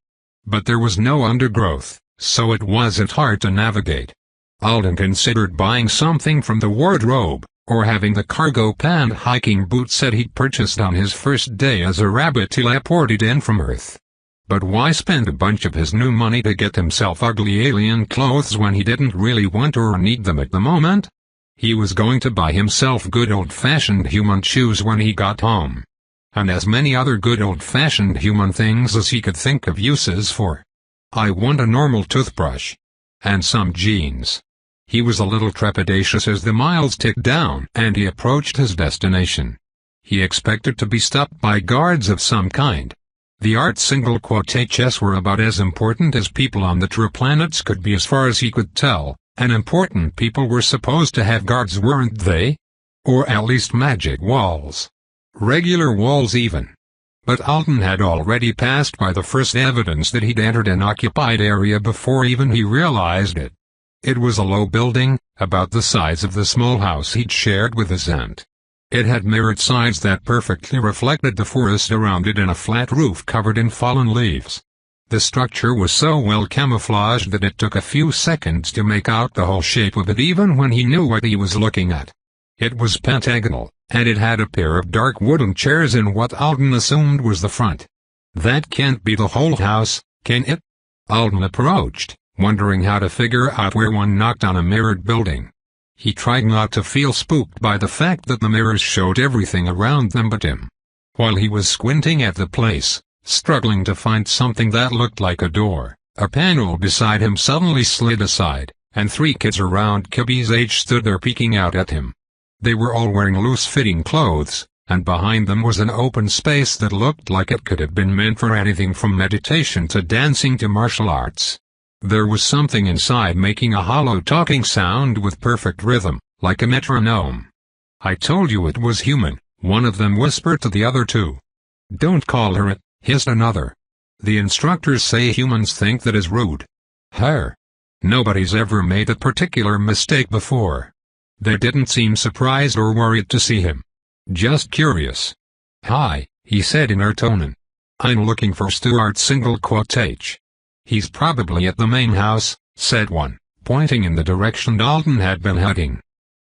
S1: But there was no undergrowth, so it wasn't hard to navigate. Alden considered buying something from the wardrobe, or having the cargo pant hiking boots that he'd purchased on his first day as a rabbit teleported in from Earth. But why spend a bunch of his new money to get himself ugly alien clothes when he didn't really want or need them at the moment? He was going to buy himself good old-fashioned human shoes when he got home. And as many other good old-fashioned human things as he could think of uses for. "I want a normal toothbrush. And some jeans." He was a little trepidatious as the miles ticked down and he approached his destination. He expected to be stopped by guards of some kind. The art single quotations were about as important as people on the true planets could be as far as he could tell, and important people were supposed to have guards, weren't they? Or at least magic walls. Regular walls even. But Alden had already passed by the first evidence that he'd entered an occupied area before even he realized it. It was a low building, about the size of the small house he'd shared with his aunt. It had mirrored sides that perfectly reflected the forest around it and a flat roof covered in fallen leaves. The structure was so well camouflaged that it took a few seconds to make out the whole shape of it even when he knew what he was looking at. It was pentagonal, and it had a pair of dark wooden chairs in what Alden assumed was the front. That can't be the whole house, can it? Alden approached, wondering how to figure out where one knocked on a mirrored building. He tried not to feel spooked by the fact that the mirrors showed everything around them but him. While he was squinting at the place, struggling to find something that looked like a door. A panel beside him suddenly slid aside, and 3 kids around Kibby's age stood there peeking out at him. They were all wearing loose-fitting clothes, and behind them was an open space that looked like it could have been meant for anything from meditation to dancing to martial arts. There was something inside making a hollow talking sound with perfect rhythm, like a metronome. "I told you it was human," one of them whispered to the other 2. "Don't call her it," hissed another. "The instructors say humans think that is rude." Her. Nobody's ever made a particular mistake before. They didn't seem surprised or worried to see him. Just curious. "Hi," he said in Ertonen. "I'm looking for Stuart H. "He's probably at the main house," said one, pointing in the direction Alden had been heading.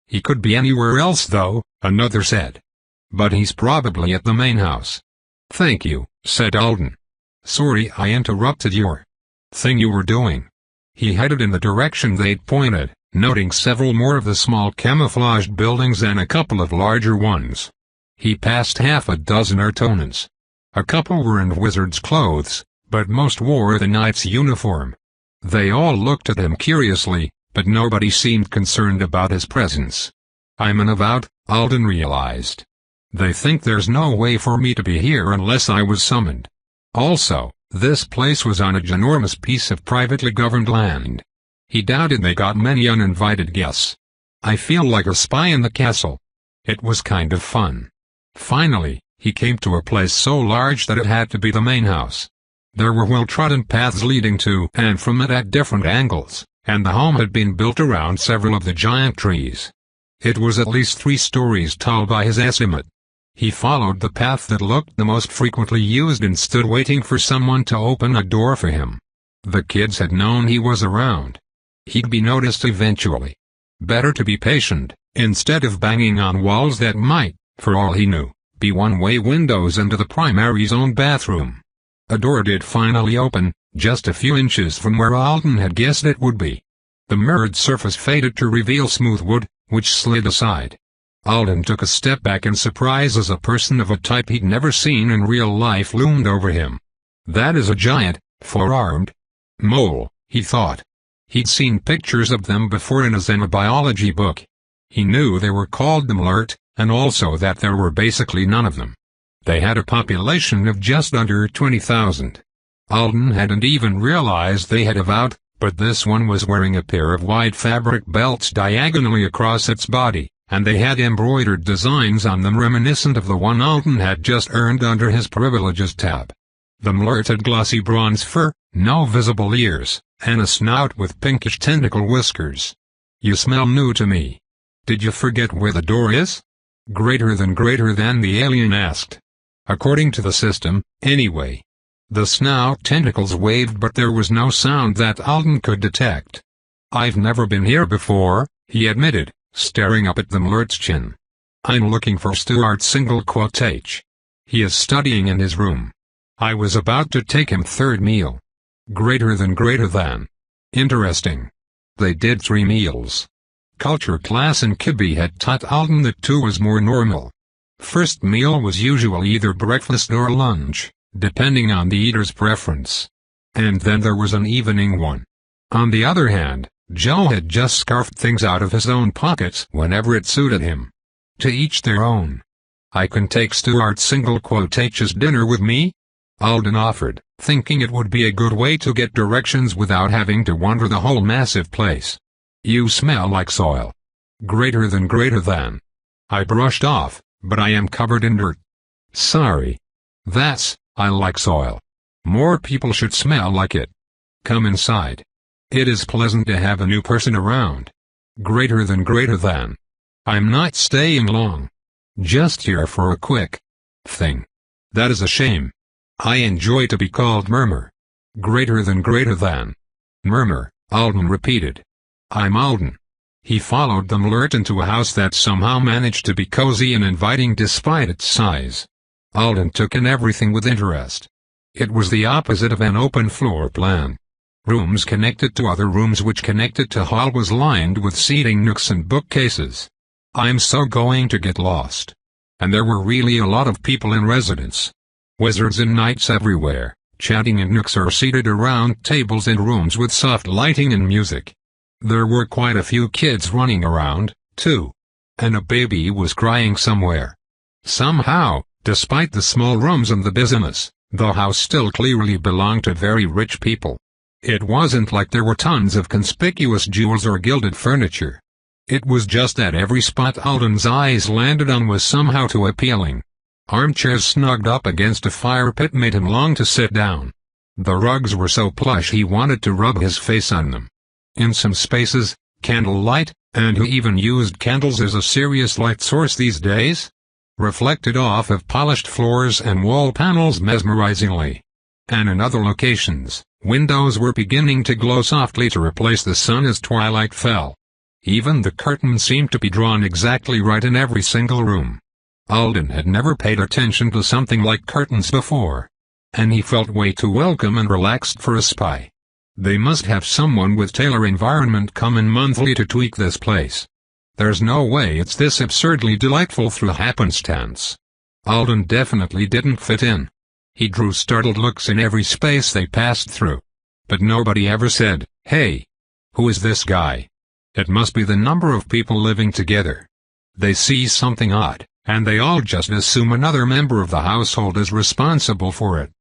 S1: "He could be anywhere else though," another said. "But he's probably at the main house." "Thank you," said Alden. "Sorry I interrupted your thing you were doing." He headed in the direction they'd pointed, noting several more of the small camouflaged buildings and a couple of larger ones. He passed half a dozen Ertonens. A couple were in wizard's clothes, but most wore the knight's uniform. They all looked at him curiously, but nobody seemed concerned about his presence. "I'm an avowed," Alden realized. "They think there's no way for me to be here unless I was summoned. Also, this place was on a ginormous piece of privately governed land. He doubted they got many uninvited guests. I feel like a spy in the castle." It was kind of fun. Finally, he came to a place so large that it had to be the main house. There were well-trodden paths leading to and from it at different angles, and the home had been built around several of the giant trees. It was at least 3 stories tall by his estimate. He followed the path that looked the most frequently used and stood waiting for someone to open a door for him. The kids had known he was around. He'd be noticed eventually. Better to be patient, instead of banging on walls that might, for all he knew, be one-way windows into the primary's own bathroom. A door did finally open, just a few inches from where Alden had guessed it would be. The mirrored surface faded to reveal smooth wood, which slid aside. Alden took a step back in surprise as a person of a type he'd never seen in real life loomed over him. "That is a giant, 4-armed mole," he thought. He'd seen pictures of them before in a xenobiology book. He knew they were called the mlurt, and also that there were basically none of them. They had a population of just under 20,000. Alden hadn't even realized they had avowed, but this one was wearing a pair of wide fabric belts diagonally across its body, and they had embroidered designs on them reminiscent of the one Alden had just earned under his privileges tab. The mlurt had glossy bronze fur, no visible ears, and a snout with pinkish tentacle whiskers. "You smell new to me. Did you forget where the door is?" Greater than the alien asked. "According to the system, anyway." The snout tentacles waved, but there was no sound that Alden could detect. "I've never been here before," he admitted, staring up at the mlurt's chin. "I'm looking for Stuart H. He is studying in his room. I was about to take him 3rd meal." Greater than. Interesting. They did 3 meals. Culture class in Kibby had taught Alden that 2 was more normal. First meal was usually either breakfast or lunch, depending on the eater's preference. And then there was an evening one. On the other hand, Joe had just scarfed things out of his own pockets whenever it suited him. To each their own. "I can take Stuart H.'s dinner with me?" Alden offered, thinking it would be a good way to get directions without having to wander the whole massive place. "You smell like soil." Greater than. "I brushed off, but I am covered in dirt." "Sorry. I like soil. More people should smell like it. Come inside. It is pleasant to have a new person around." Greater than. "I'm not staying long. Just here for a quick thing." "That is a shame. I enjoy to be called Murmur." Greater than. "Murmur," Alden repeated. "I'm Alden." He followed the mlurt into a house that somehow managed to be cozy and inviting despite its size. Alden took in everything with interest. It was the opposite of an open floor plan. Rooms connected to other rooms which connected to hall was lined with seating nooks and bookcases. "I'm so going to get lost." And there were really a lot of people in residence. Wizards and knights everywhere, chatting in nooks or seated around tables in rooms with soft lighting and music. There were quite a few kids running around, too. And a baby was crying somewhere. Somehow, despite the small rooms and the busyness, the house still clearly belonged to very rich people. It wasn't like there were tons of conspicuous jewels or gilded furniture. It was just that every spot Alden's eyes landed on was somehow too appealing. Armchairs snugged up against a fire pit made him long to sit down. The rugs were so plush he wanted to rub his face on them. In some spaces, candlelight, and who even used candles as a serious light source these days? Reflected off of polished floors and wall panels mesmerizingly. And in other locations, windows were beginning to glow softly to replace the sun as twilight fell. Even the curtains seemed to be drawn exactly right in every single room. Alden had never paid attention to something like curtains before. And he felt way too welcome and relaxed for a spy. They must have someone with Taylor Environment come in monthly to tweak this place. There's no way it's this absurdly delightful through happenstance. Alden definitely didn't fit in. He drew startled looks in every space they passed through. But nobody ever said, "Hey, who is this guy?" It must be the number of people living together. They see something odd, and they all just assume another member of the household is responsible for it.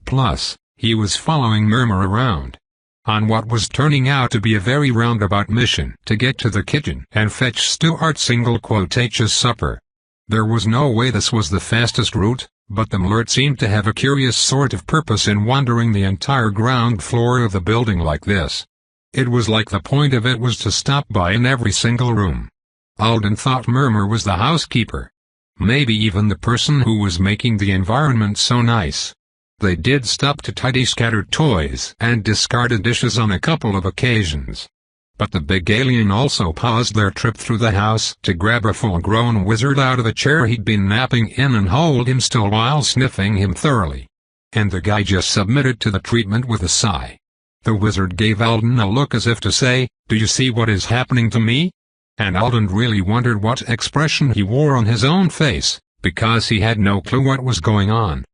S1: Plus, he was following Murmur around on what was turning out to be a very roundabout mission to get to the kitchen and fetch Stuart H's supper. There was no way this was the fastest route, but the mlurt seemed to have a curious sort of purpose in wandering the entire ground floor of the building like this. It was like the point of it was to stop by in every single room. Alden thought Murmur was the housekeeper. Maybe even the person who was making the environment so nice. They did stop to tidy scattered toys and discarded dishes on a couple of occasions. But the big alien also paused their trip through the house to grab a full-grown wizard out of a chair he'd been napping in and hold him still while sniffing him thoroughly. And the guy just submitted to the treatment with a sigh. The wizard gave Alden a look as if to say, "Do you see what is happening to me?" And Alden really wondered what expression he wore on his own face, because he had no clue what was going on.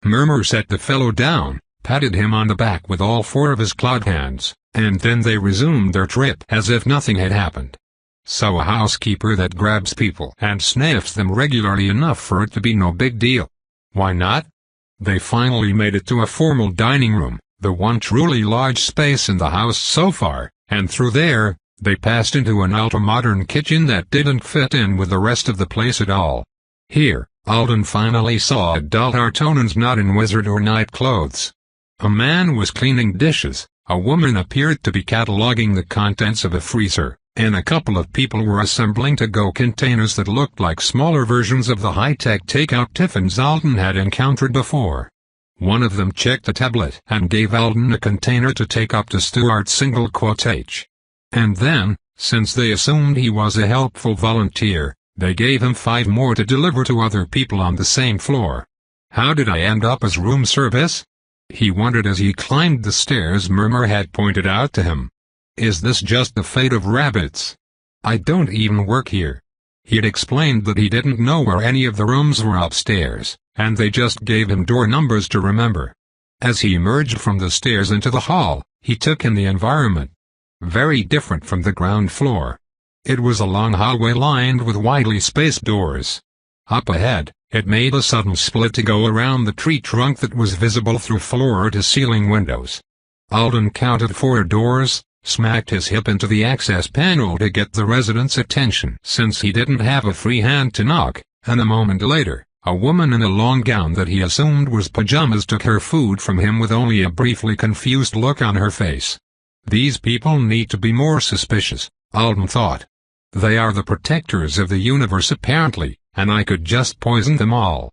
S1: Murmur set the fellow down, patted him on the back with all four of his clawed hands, and then they resumed their trip as if nothing had happened. So a housekeeper that grabs people and sniffs them regularly enough for it to be no big deal. Why not? They finally made it to a formal dining room, the one truly large space in the house so far, and through there, they passed into an ultra-modern kitchen that didn't fit in with the rest of the place at all. Here, Alden finally saw adult Artonans not in wizard or knight clothes. A man was cleaning dishes, a woman appeared to be cataloging the contents of a freezer, and a couple of people were assembling to-go containers that looked like smaller versions of the high-tech takeout tiffins Alden had encountered before. One of them checked the tablet and gave Alden a container to take up to Stuart H. And then, since they assumed he was a helpful volunteer, they gave him 5 more to deliver to other people on the same floor. How did I end up as room service? He wondered as he climbed the stairs Murmur had pointed out to him. Is this just the fate of rabbits? I don't even work here. He'd explained that he didn't know where any of the rooms were upstairs, and they just gave him door numbers to remember. As he emerged from the stairs into the hall, he took in the environment. Very different from the ground floor. It was a long hallway lined with widely spaced doors. Up ahead, it made a sudden split to go around the tree trunk that was visible through floor-to-ceiling windows. Alden counted 4 doors, smacked his hip into the access panel to get the resident's attention since he didn't have a free hand to knock, and a moment later, a woman in a long gown that he assumed was pajamas took her food from him with only a briefly confused look on her face. These people need to be more suspicious, Alden thought. They are the protectors of the universe apparently, and I could just poison them all.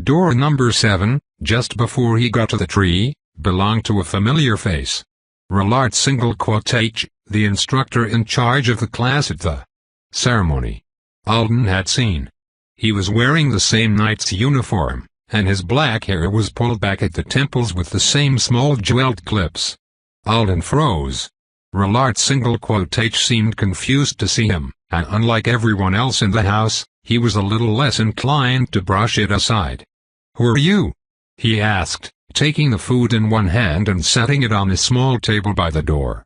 S1: Door number 7, just before he got to the tree, belonged to a familiar face. Rillard H, the instructor in charge of the class at the ceremony. Alden had seen. He was wearing the same knight's uniform, and his black hair was pulled back at the temples with the same small jeweled clips. Alden froze. Rillard H seemed confused to see him, and unlike everyone else in the house, he was a little less inclined to brush it aside. Who are you? he asked, taking the food in one hand and setting it on a small table by the door.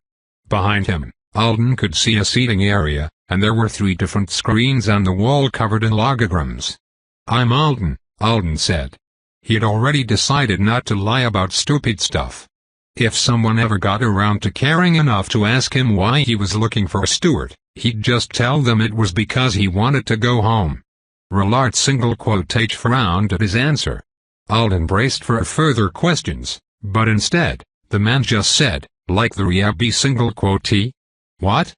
S1: Behind him, Alden could see a seating area, and there were 3 different screens on the wall covered in logograms. "I'm Alden," Alden said. He had already decided not to lie about stupid stuff. If someone ever got around to caring enough to ask him why he was looking for a steward, he'd just tell them it was because he wanted to go home. Rillard frowned at his answer. Alden braced for further questions, but instead, the man just said, "Like the Riabi What?"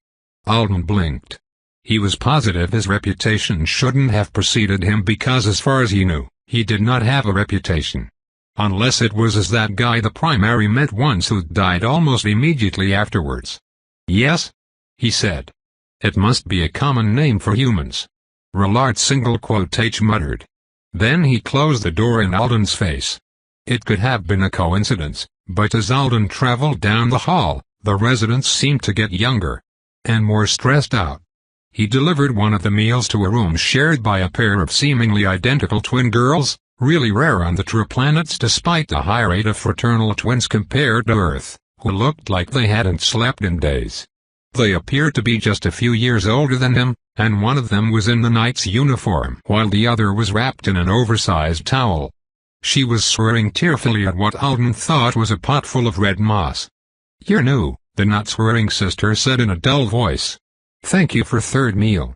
S1: Alden blinked. He was positive his reputation shouldn't have preceded him because as far as he knew, he did not have a reputation. Unless it was as that guy the primary met once who died almost immediately afterwards. "Yes?" he said. "It must be a common name for humans." Rillard muttered. Then he closed the door in Alden's face. It could have been a coincidence, but as Alden traveled down the hall, the residents seemed to get younger and more stressed out. He delivered one of the meals to a room shared by a pair of seemingly identical twin girls, really rare on the true planets despite the high rate of fraternal twins compared to Earth, who looked like they hadn't slept in days. They appeared to be just a few years older than him, and one of them was in the knight's uniform while the other was wrapped in an oversized towel. She was swearing tearfully at what Alden thought was a pot full of red moss. "You're new," the not-swearing sister said in a dull voice. "Thank you for third meal."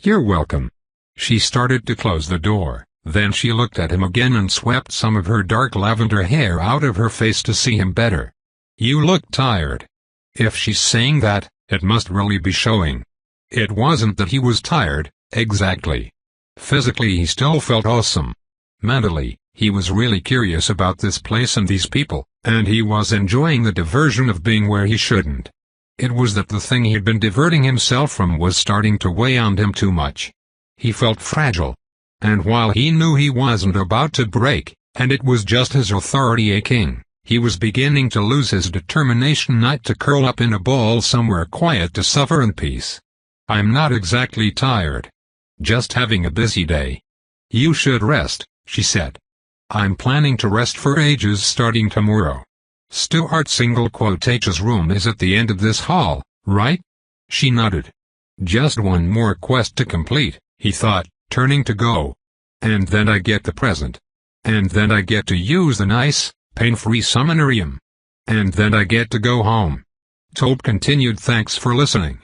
S1: "You're welcome." She started to close the door, then she looked at him again and swept some of her dark lavender hair out of her face to see him better. "You look tired." If she's saying that, it must really be showing. It wasn't that he was tired, exactly. Physically he still felt awesome. Mentally, he was really curious about this place and these people, and he was enjoying the diversion of being where he shouldn't. It was that the thing he'd been diverting himself from was starting to weigh on him too much. He felt fragile. And while he knew he wasn't about to break, and it was just his authority aching, he was beginning to lose his determination not to curl up in a ball somewhere quiet to suffer in peace. "I'm not exactly tired. Just having a busy day." "You should rest," she said. "I'm planning to rest for ages starting tomorrow." Stuart's room is at the end of this hall, right? She nodded. Just one more quest to complete, he thought, turning to go. And then I get the present. And then I get to use the nice, pain-free summonarium. And then I get to go home. Tope continued. Thanks for listening.